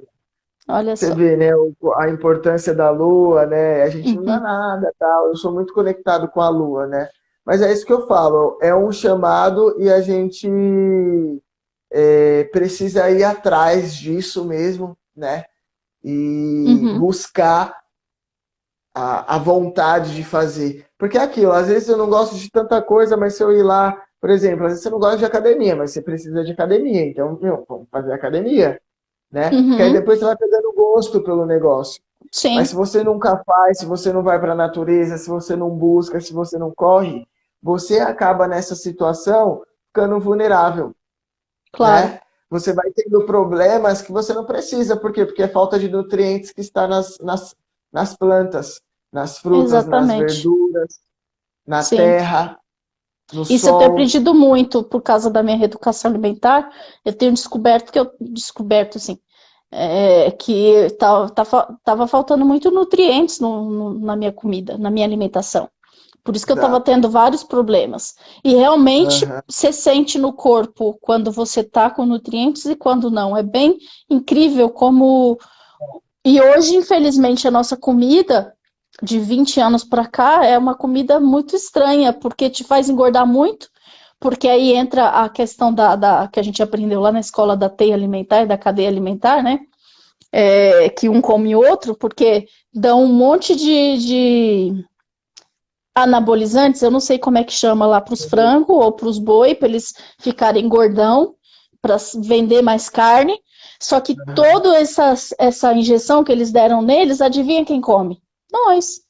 olha Você só. vê, né, a importância da lua, né? A gente não dá Uhum, nada, tal. Eu sou muito conectado com a lua, né? Mas é isso que eu falo, é um chamado e a gente precisa ir atrás disso mesmo, né? E uhum, buscar a vontade de fazer. Porque é aquilo, às vezes eu não gosto de tanta coisa, mas se eu ir lá, por exemplo, às vezes você não gosta de academia, mas você precisa de academia, então, meu, vamos fazer academia, né? Que aí uhum, depois você vai pegando gosto pelo negócio. Mas se sim, você nunca faz, se você não vai para a natureza, se você não busca, se você não corre, você acaba nessa situação ficando vulnerável, claro, né? Você vai tendo problemas que você não precisa. Por quê? Porque é falta de nutrientes que está nas plantas, nas frutas, nas exatamente. verduras, na Sim. terra, no Isso eu tenho sol. aprendido muito por causa da minha reeducação alimentar. Eu tenho descoberto assim, que tava faltando muito nutrientes na minha comida, na minha alimentação. Por isso que eu estava Exato. tendo vários problemas. E realmente Aham, você sente no corpo quando você está com nutrientes e quando não. É bem incrível como. E hoje, infelizmente, a nossa comida de 20 anos para cá é uma comida muito estranha, porque te faz engordar muito, porque aí entra a questão que a gente aprendeu lá na escola da teia alimentar e da cadeia alimentar, né? Que um come o outro, porque dão um monte de anabolizantes, eu não sei como é que chama lá para os frangos ou para os boi, para eles ficarem gordão, para vender mais carne. Só que aham, toda essa injeção que eles deram neles, adivinha quem come? Nós.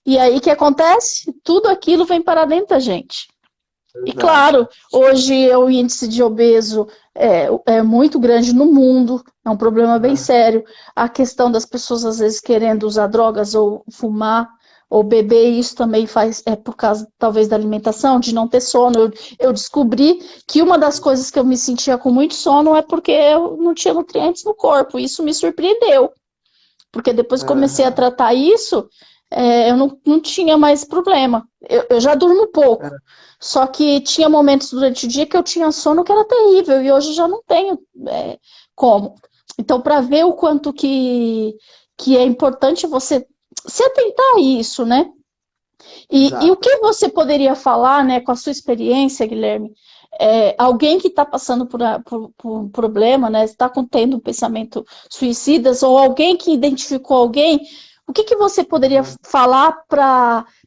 E aí o que acontece? Tudo aquilo vem para dentro da gente. E claro, exato. hoje o índice de obeso é muito grande no mundo, é um problema bem Aham, sério. A questão das pessoas às vezes querendo usar drogas ou fumar ou beber, isso também por causa talvez da alimentação, de não ter sono. Eu descobri que uma das coisas que eu me sentia com muito sono é porque eu não tinha nutrientes no corpo. Isso me surpreendeu, porque depois que comecei a aham, tratar isso, eu não tinha mais problema. Eu já durmo pouco. Só que tinha momentos durante o dia que eu tinha sono que era terrível, e hoje já não tenho como. Então, para ver o quanto que é importante você se atentar a isso, né? E o exato. que você poderia falar, né, com a sua experiência, Guilherme? Alguém que está passando por um problema, né, está tendo um pensamento suicidas, ou alguém que identificou alguém, o que você poderia Aham, falar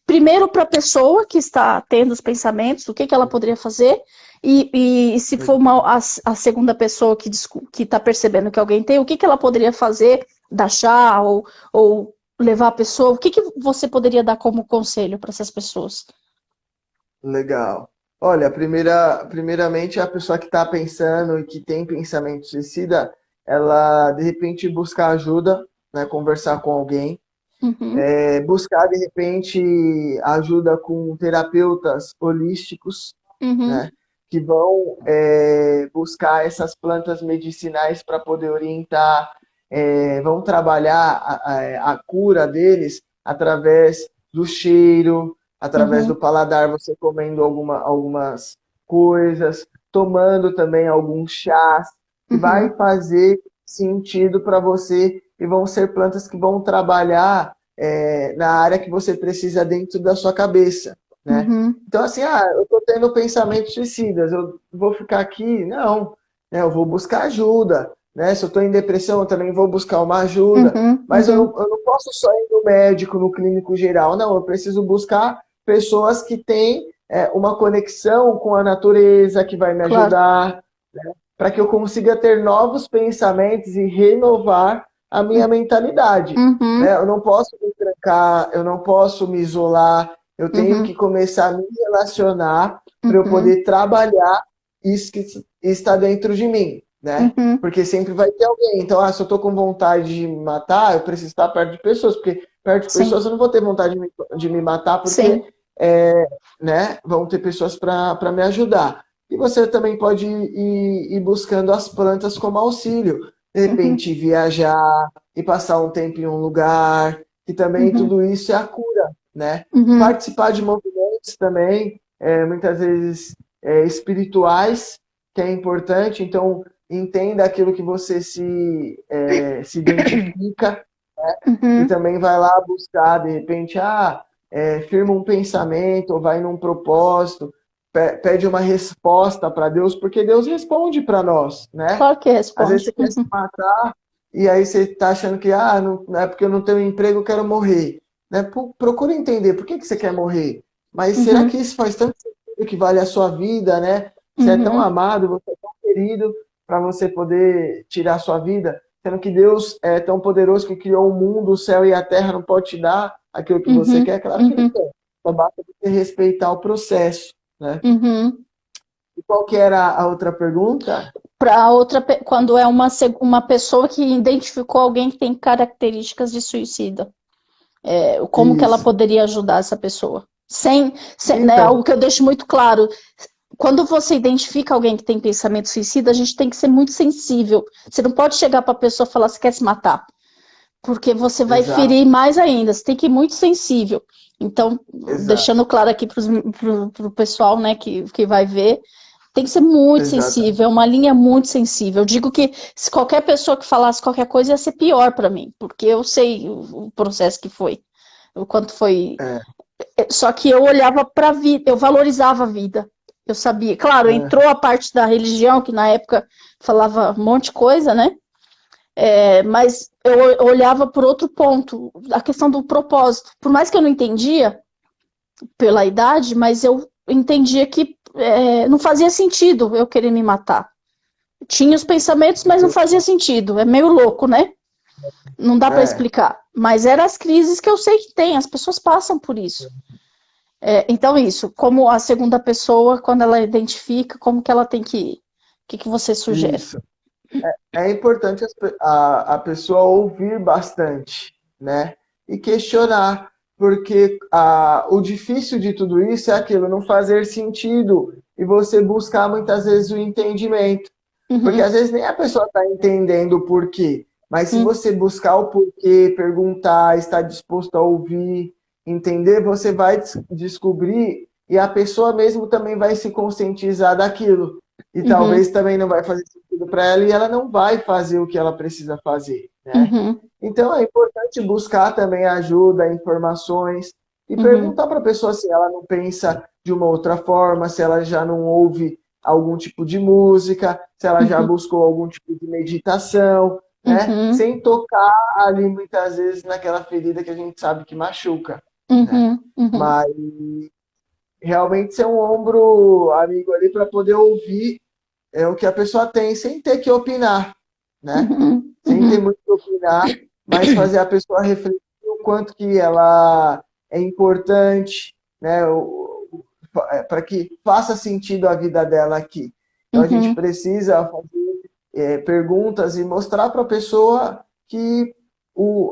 primeiro para a pessoa que está tendo os pensamentos, o que ela poderia fazer, e se for a segunda pessoa que está percebendo que alguém tem, o que ela poderia fazer dar chá ou levar a pessoa? O que que você poderia dar como conselho para essas pessoas? Legal. Olha, primeiramente, a pessoa que está pensando e que tem pensamento suicida, ela de repente buscar ajuda, né, conversar com alguém, Uhum, buscar de repente ajuda com terapeutas holísticos, uhum, né, que vão buscar essas plantas medicinais para poder orientar, vão trabalhar a cura deles através do cheiro, através do uhum, paladar, você comendo algumas coisas, tomando também alguns chás, que vai uhum, fazer sentido para você e vão ser plantas que vão trabalhar na área que você precisa dentro da sua cabeça, né? uhum, Então, assim, eu tô tendo pensamentos suicidas, eu vou ficar aqui? Não, né? Eu vou buscar ajuda, né? Se eu tô em depressão, eu também vou buscar uma ajuda, uhum, mas uhum. eu não posso só ir no médico, no clínico geral, não, eu preciso buscar pessoas que têm uma conexão com a natureza, que vai me Claro. ajudar, para que eu consiga ter novos pensamentos e renovar a minha mentalidade, né? Uhum, Eu não posso me trancar, eu não posso me isolar, eu tenho que uhum, começar a me relacionar para eu uhum, poder trabalhar isso que está dentro de mim, né? uhum. Porque sempre vai ter alguém. Então, se eu tô com vontade de me matar, eu preciso estar perto de pessoas, porque perto de Sim, pessoas eu não vou ter vontade de me matar, porque sim. né, vão ter pessoas para me ajudar. E você também pode ir buscando as plantas como auxílio. De Uhum, repente, viajar e passar um tempo em um lugar, que também uhum, tudo isso é a cura, né? uhum, Participar de movimentos também, muitas vezes espirituais, que é importante. Então, entenda aquilo que você se identifica e uhum, também vai lá buscar, de repente, firma um pensamento, ou vai num propósito, pede uma resposta para Deus, porque Deus responde para nós, né? claro que Às vezes responde. você quer se matar e aí você está achando que não é porque eu não tenho emprego, eu quero morrer. Né? Procura entender por que você quer morrer. Mas será que Uhum, isso faz tanto sentido que vale a sua vida, né? Você é tão uhum, amado, você é tão querido para você poder tirar a sua vida, sendo que Deus é tão poderoso que criou o mundo, o céu e a terra, não pode te dar aquilo que você uhum, quer? Claro que não uhum, tem. Só basta você respeitar o processo, né? uhum. E qual que era a outra pergunta? Para outra, quando é uma pessoa que identificou alguém que tem características de suicida, como que ela Isso. poderia ajudar essa pessoa? Sem, né, Então, algo que eu deixo muito claro. Quando você identifica alguém que tem pensamento suicida, a gente tem que ser muito sensível. Você não pode chegar para a pessoa e falar se quer se matar, porque você vai exato, ferir mais ainda. Você tem que ir muito sensível. Então, exato, deixando claro aqui para o pessoal, né, que vai ver, tem que ser muito sensível, é exatamente. uma linha muito sensível. Eu digo que se qualquer pessoa que falasse qualquer coisa ia ser pior para mim, porque eu sei o processo que foi, o quanto foi. É, Só que eu olhava para a vida, eu valorizava a vida. Eu sabia, claro, é, entrou a parte da religião, que na época falava um monte de coisa, né? Mas eu olhava por outro ponto, a questão do propósito. Por mais que eu não entendia pela idade, mas eu entendia que não fazia sentido eu querer me matar. Tinha os pensamentos, mas não fazia sentido. É meio louco, né? Não dá para é, explicar. Mas eram as crises que eu sei que tem, as pessoas passam por isso. Então, isso, como a segunda pessoa, quando ela identifica, como que ela tem que ir? O que, que você sugere? isso. É importante a pessoa ouvir bastante, né? E questionar, porque o difícil de tudo isso é aquilo, não fazer sentido e você buscar muitas vezes o entendimento. Porque Uhum, às vezes nem a pessoa está entendendo o porquê, mas se uhum, você buscar o porquê, perguntar, estar disposto a ouvir, entender, você vai descobrir e a pessoa mesmo também vai se conscientizar daquilo. E uhum, talvez também não vai fazer sentido para ela e ela não vai fazer o que ela precisa fazer, né? uhum, Então é importante buscar também ajuda, informações e uhum, perguntar para a pessoa se ela não pensa de uma outra forma, se ela já não ouve algum tipo de música, se ela já uhum, buscou algum tipo de meditação, né? uhum, Sem tocar ali muitas vezes naquela ferida que a gente sabe que machuca, né? uhum, uhum, Mas realmente ser um ombro amigo ali para poder ouvir o que a pessoa tem sem ter que opinar, né? uhum, Sem ter uhum, muito que opinar, mas fazer a pessoa refletir o quanto que ela é importante, né, para que faça sentido a vida dela aqui. Então a gente Uhum, precisa fazer perguntas e mostrar para a pessoa que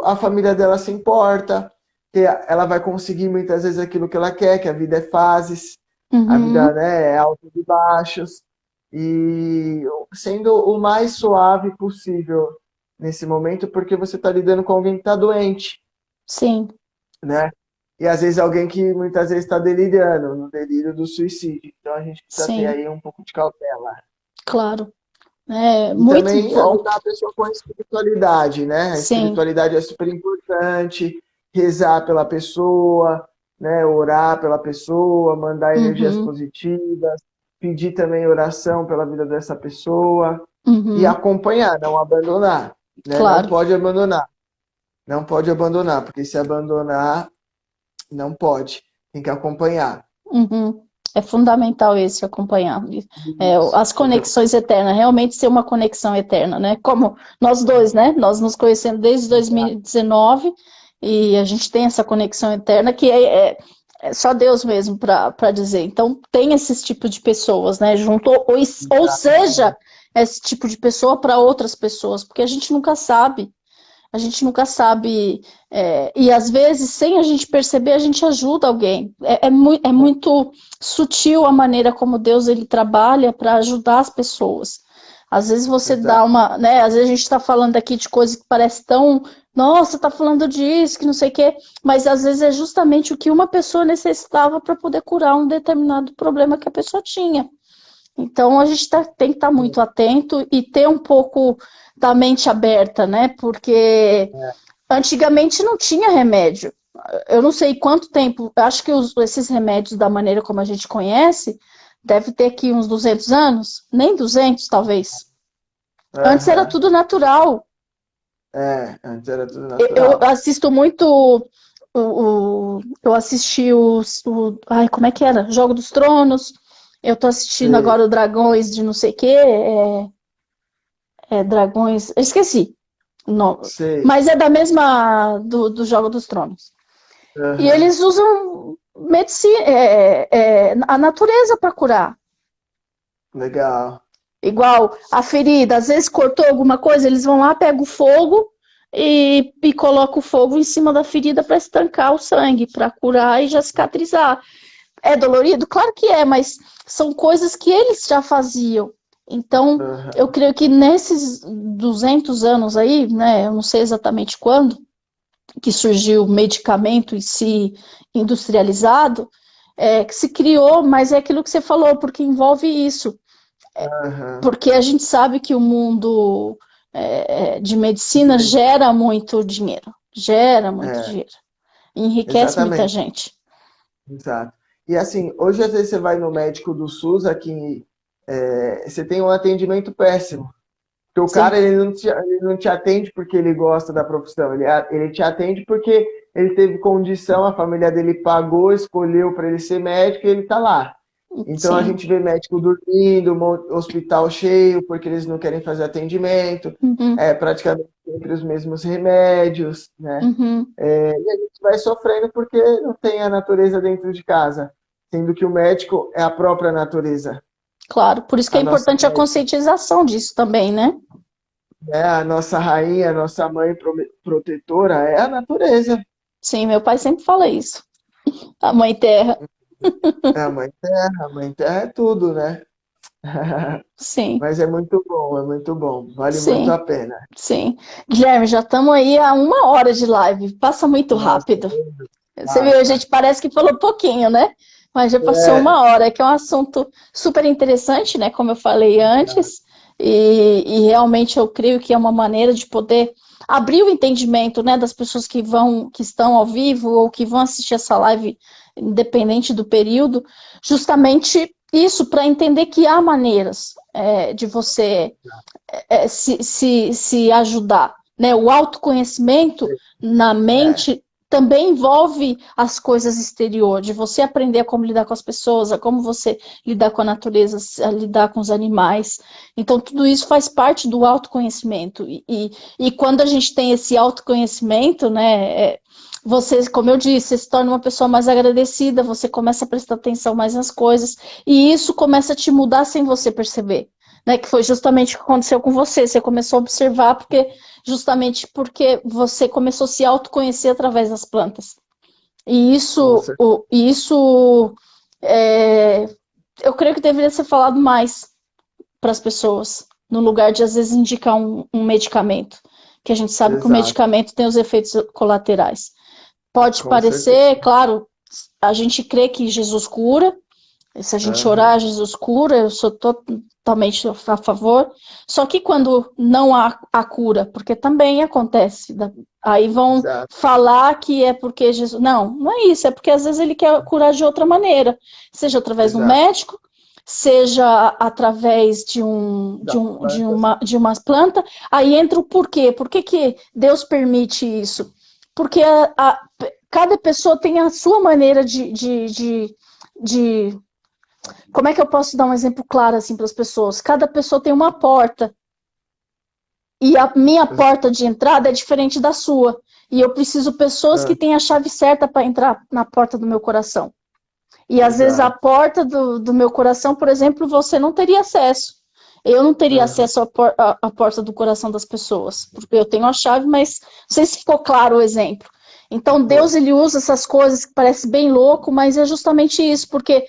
a família dela se importa, que ela vai conseguir muitas vezes aquilo que ela quer, que a vida é fases, a vida, uhum. né, é altos e baixos, e sendo o mais suave possível nesse momento, porque você está lidando com alguém que está doente, Sim, né? E às vezes alguém que muitas vezes está delirando, no delírio do suicídio. Então a gente precisa ter sim, aí um pouco de cautela. claro. É E muito também bom. ajudar a pessoa com a espiritualidade, né? A Sim. espiritualidade é super importante, rezar pela pessoa, né? Orar pela pessoa, mandar energias Uhum, positivas, pedir também oração pela vida dessa pessoa e uhum, acompanhar, não abandonar, né? Não claro. pode abandonar, não pode abandonar, porque se abandonar, não pode, tem que acompanhar. Uhum. É fundamental esse acompanhar. Isso, As conexões eternas, realmente ser uma conexão eterna, né? Como nós dois, né? Nós nos conhecemos desde 2019 e a gente tem essa conexão eterna que é só Deus mesmo para dizer. Então, tem esse tipo de pessoas, né? Junto, ou seja, exatamente. esse tipo de pessoa para outras pessoas, porque a gente nunca sabe. A gente nunca sabe, e às vezes, sem a gente perceber, a gente ajuda alguém. É muito sutil a maneira como Deus ele trabalha para ajudar as pessoas. Às vezes você dá Exato. uma, né? Às vezes a gente está falando aqui de coisas que parece tão, nossa, tá falando disso, que não sei o quê, mas às vezes é justamente o que uma pessoa necessitava para poder curar um determinado problema que a pessoa tinha. Então a gente tem que estar muito atento e ter um pouco da mente aberta, né? Porque antigamente não tinha remédio. Eu não sei quanto tempo, acho que esses remédios, da maneira como a gente conhece, deve ter aqui uns 200 anos, nem 200 talvez. Antes era Aham. tudo natural. Antes era tudo Eu natural. assisto muito. Eu assisti ai, como é que era? Jogo dos Tronos. Eu tô assistindo Sei, agora o Dragões de não sei o quê. Dragões. Eu esqueci. Não, sei. mas é da mesma do Jogo dos Tronos. E Aham. eles usam medicina, a natureza para curar. Legal. Igual a ferida, às vezes cortou alguma coisa, eles vão lá, pegam o fogo e colocam o fogo em cima da ferida para estancar o sangue, para curar e já cicatrizar. É dolorido? Claro que é, mas são coisas que eles já faziam. Então, eu Aham. creio que nesses 200 anos aí, né, eu não sei exatamente quando, que surgiu o medicamento em si industrializado, que se criou, mas é aquilo que você falou, porque envolve isso. Aham. Porque a gente sabe que o mundo de medicina Direito. gera muito É, dinheiro, enriquece muita exatamente. gente. Exato. E assim, hoje às vezes você vai no médico do SUS aqui, você tem um atendimento péssimo. Porque o cara Sim, ele não te atende porque ele gosta da profissão, ele te atende porque ele teve condição, a família dele pagou, escolheu para ele ser médico e ele está lá. Então a sim. gente vê médico dormindo, hospital cheio, porque eles não querem fazer atendimento, Uhum, praticamente sempre os mesmos remédios, né? uhum. E a gente vai sofrendo porque não tem a natureza dentro de casa, sendo que o médico é a própria natureza, Claro, por isso que é a nossa importante a conscientização disso também, né? né? A nossa rainha, a nossa mãe protetora é a natureza. Sim, meu pai sempre fala isso. A mãe terra, É a mãe terra é tudo, né? sim, Mas é muito bom, é muito bom. Vale muito a sim, pena. sim. Guilherme, já estamos aí há 1 hora de live. Passa muito Nossa, rápido. Você viu, a passa. gente parece que falou pouquinho, né? Mas já passou É, 1 hora, que é um assunto super interessante, né? Como eu falei antes, e realmente eu creio que é uma maneira de poder abrir o entendimento, né, das pessoas que estão ao vivo ou que vão assistir essa live, independente do período, justamente isso, para entender que há maneiras de você se ajudar, né? O autoconhecimento na é, mente também envolve as coisas exteriores, de você aprender a como lidar com as pessoas, a como você lidar com a natureza, a lidar com os animais. Então, tudo isso faz parte do autoconhecimento. E quando a gente tem esse autoconhecimento, né, você, como eu disse, você se torna uma pessoa mais agradecida, você começa a prestar atenção mais nas coisas, e isso começa a te mudar sem você perceber. Né, que foi justamente o que aconteceu com você. Você começou a observar justamente porque você começou a se autoconhecer através das plantas. E isso, Nossa, é, eu creio que deveria ser falado mais para as pessoas, no lugar de às vezes indicar um medicamento, que a gente sabe que o exato, medicamento tem os efeitos colaterais. Pode com certeza. parecer, claro, a gente crê que Jesus cura, se a gente orar, Aham, Jesus cura, eu sou totalmente a favor. Só que quando não há a cura, porque também acontece, aí vão exato. falar que é porque Jesus. Não, não é isso, é porque às vezes ele quer curar de outra maneira, seja através de um Exato. médico, seja através Das plantas. de uma planta. Aí entra o porquê. Por que, que Deus permite isso? Porque cada pessoa tem a sua maneira de como é que eu posso dar um exemplo claro assim para as pessoas? Cada pessoa tem uma porta e a minha porta de entrada é diferente da sua. E eu preciso de pessoas que Ah, têm a chave certa para entrar na porta do meu coração. E às vezes a exato. porta do meu coração, por exemplo, você não teria acesso. Eu não teria Aham, acesso à porta do coração das pessoas, porque eu tenho a chave, mas não sei se ficou claro o exemplo. Então Deus ficou. ele usa essas coisas que parece bem louco, mas é justamente isso, porque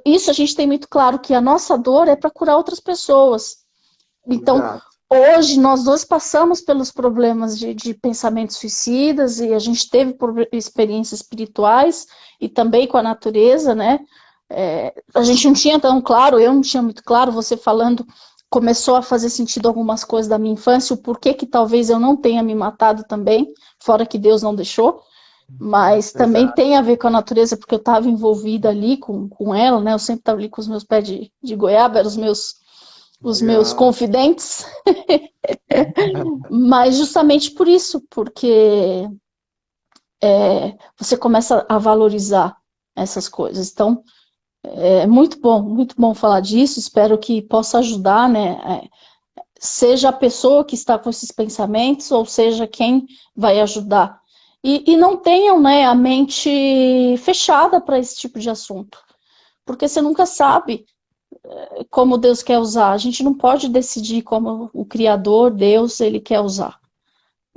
isso a gente tem muito claro que a nossa dor é para curar outras pessoas. Então, Exato. hoje nós dois passamos pelos problemas de pensamentos suicidas e a gente teve experiências espirituais e também com a natureza, né? A gente não tinha tão claro, eu não tinha muito claro, você falando, começou a fazer sentido algumas coisas da minha infância, o porquê que talvez eu não tenha me matado também, fora que Deus não deixou, mas também Exato. tem a ver com a natureza, porque eu estava envolvida ali com ela, né? Eu sempre estava ali com os meus pés de goiaba, eram os meus Legal. confidentes, mas justamente por isso, porque você começa a valorizar essas coisas. Então, é muito bom falar disso. Espero que possa ajudar, né? Seja a pessoa que está com esses pensamentos, ou seja quem vai ajudar. E não tenham, né, a mente fechada para esse tipo de assunto, porque você nunca sabe como Deus quer usar. A gente não pode decidir como o Criador, Deus, ele quer usar.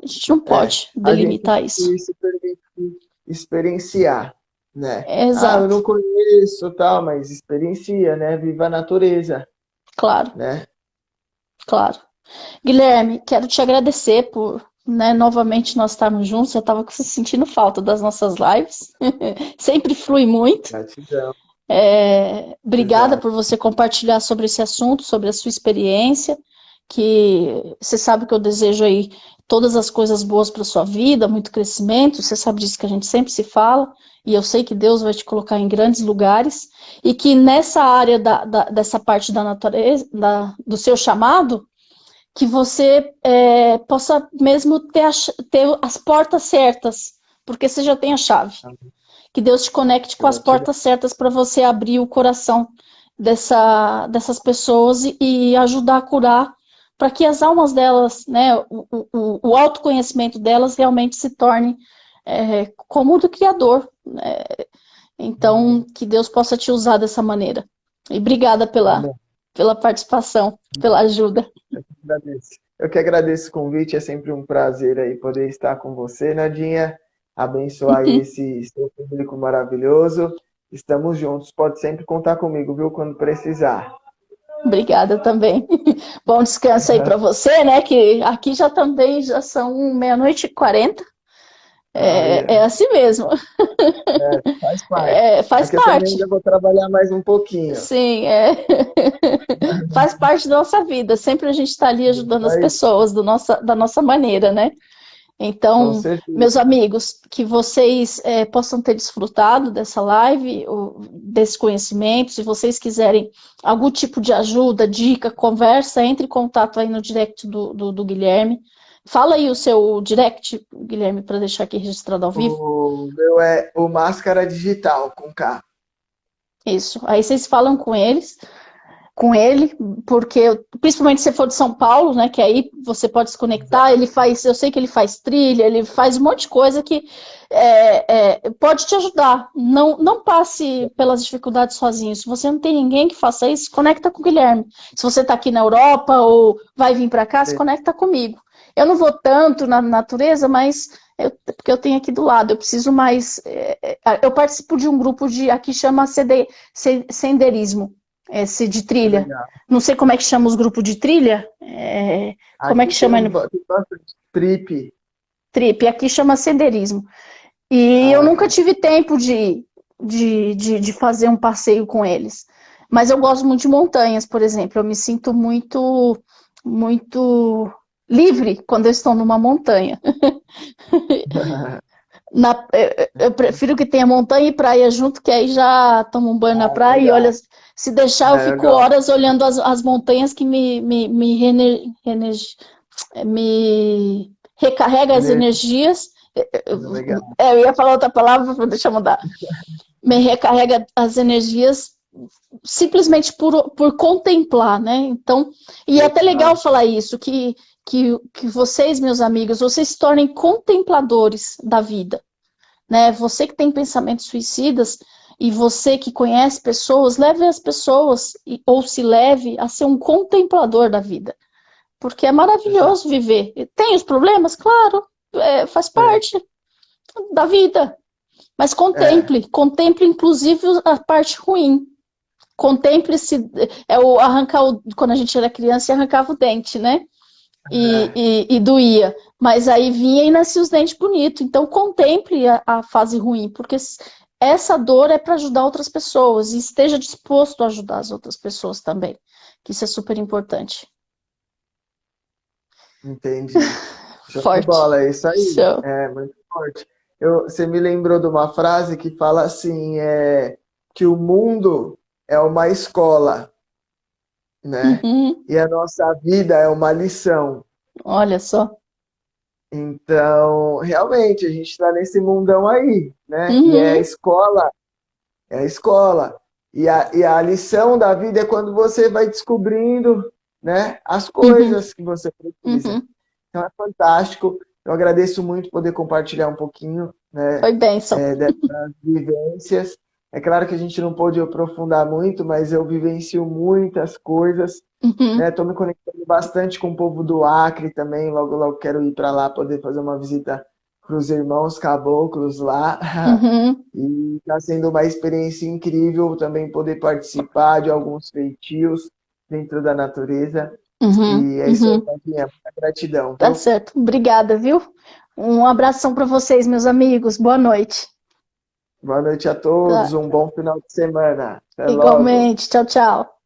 A gente não É, pode a gente tem delimitar isso. que se permitir experienciar, né? É Ah, eu exato, não conheço, tal, mas experiencia, né? Viva a natureza, claro, né? claro. Guilherme, quero te agradecer por, né, novamente nós estarmos juntos. Eu estava sentindo falta das nossas lives. Sempre flui muito. Gratidão, Obrigada exato. por você compartilhar sobre esse assunto, sobre a sua experiência, que você sabe que eu desejo aí todas as coisas boas para sua vida, muito crescimento, você sabe disso que a gente sempre se fala, e eu sei que Deus vai te colocar em grandes lugares, e que nessa área dessa parte da natureza, do seu chamado, que você possa mesmo ter as portas certas, porque você já tem a chave. Que Deus te conecte com as Gratidão. portas certas para você abrir o coração dessas pessoas e ajudar a curar, para que as almas delas, né, o autoconhecimento delas realmente se torne como o do Criador. Né? Então, que Deus possa te usar dessa maneira. E obrigada Amém. pela participação, pela ajuda. Agradeço. Eu que agradeço o convite, é sempre um prazer aí poder estar com você, Nadinha. Abençoar aí esse seu público maravilhoso. Estamos juntos, pode sempre contar comigo, viu, quando precisar. Obrigada também. Bom descanso aí para você, né? Que aqui já também já são meia-noite e 40. É Olha, assim mesmo. faz parte. Faz Aqui eu também parte. ainda vou trabalhar mais um pouquinho. Sim, faz parte da nossa vida. Sempre a gente está ali ajudando as Aí, pessoas da nossa maneira, né? Com Então, certeza. meus amigos, que vocês possam ter desfrutado dessa live, desse conhecimento. Se vocês quiserem algum tipo de ajuda, dica, conversa, entre em contato aí no direct do Guilherme. Fala aí o seu direct, Guilherme, para deixar aqui registrado ao vivo. O meu é o Máscara Digital, com K. Isso. Aí vocês falam com ele, porque principalmente se for de São Paulo, né, que aí você pode se conectar, ele faz, eu sei que ele faz trilha, ele faz um monte de coisa que pode te ajudar. Não passe pelas dificuldades sozinho. Se você não tem ninguém que faça isso, se conecta com o Guilherme. Se você está aqui na Europa ou vai vir para cá, se conecta comigo. Eu não vou tanto na natureza, mas porque eu tenho aqui do lado, eu preciso mais. Eu participo de um grupo aqui chama senderismo, esse de trilha. Legal. Não sei como é que chama os grupos de trilha. Como é Aqui que chama? tem bastante trip. Trip, aqui chama senderismo. E eu Ah, nunca tive tempo de fazer um passeio com eles. Mas eu gosto muito de montanhas, por exemplo. Eu me sinto muito livre quando eu estou numa montanha. Eu prefiro que tenha montanha e praia junto, que aí já tomo um banho na praia e olha, legal. se deixar, eu Eu fico gosto. horas olhando as montanhas que me recarrega as Energia, energias. legal. Eu ia falar outra palavra, deixa eu mudar. Me recarrega as energias simplesmente por contemplar, né? Então, e é até legal Legal. falar isso, que vocês, meus amigos, vocês se tornem contempladores da vida, né? Você que tem pensamentos suicidas e você que conhece pessoas, leve as pessoas ou se leve a ser um contemplador da vida, porque é Exato. maravilhoso viver. Tem os problemas, claro, faz É, parte da vida, mas é, contemple inclusive a parte ruim. Contemple se quando a gente era criança e arrancava o dente, né? é, E doía. Mas aí vinha e nascia os dentes bonitos. Então contemple a fase ruim, porque essa dor é para ajudar outras pessoas e esteja disposto a ajudar as outras pessoas também. Que isso é super importante. entendi. Show de Forte. bola, é isso aí. Show. É muito forte. Você me lembrou de uma frase que fala assim, que o mundo é uma escola, né? Uhum. E a nossa vida é uma lição. Olha só. Então, realmente, a gente está nesse mundão aí, né? E é a Uhum. escola, é a escola. E a lição da vida é quando você vai descobrindo, né, as Uhum. coisas que você precisa. Uhum. Então é fantástico. Eu agradeço muito poder compartilhar um pouquinho, né, Foi bênção. dessas vivências. É claro que a gente não pôde aprofundar muito, mas eu vivencio muitas coisas, né? Uhum. Estou me conectando bastante com o povo do Acre também. Logo, logo quero ir para lá poder fazer uma visita para os irmãos caboclos lá. Uhum. E está sendo uma experiência incrível também poder participar de alguns feitios dentro da natureza. Uhum. E é isso aí, Uhum. Tadinha. Muita gratidão, Tá viu? certo. Obrigada, viu? Um abração para vocês, meus amigos. Boa noite. Boa noite a todos, Tá. um bom final de semana. Até logo. Igualmente. Tchau, tchau.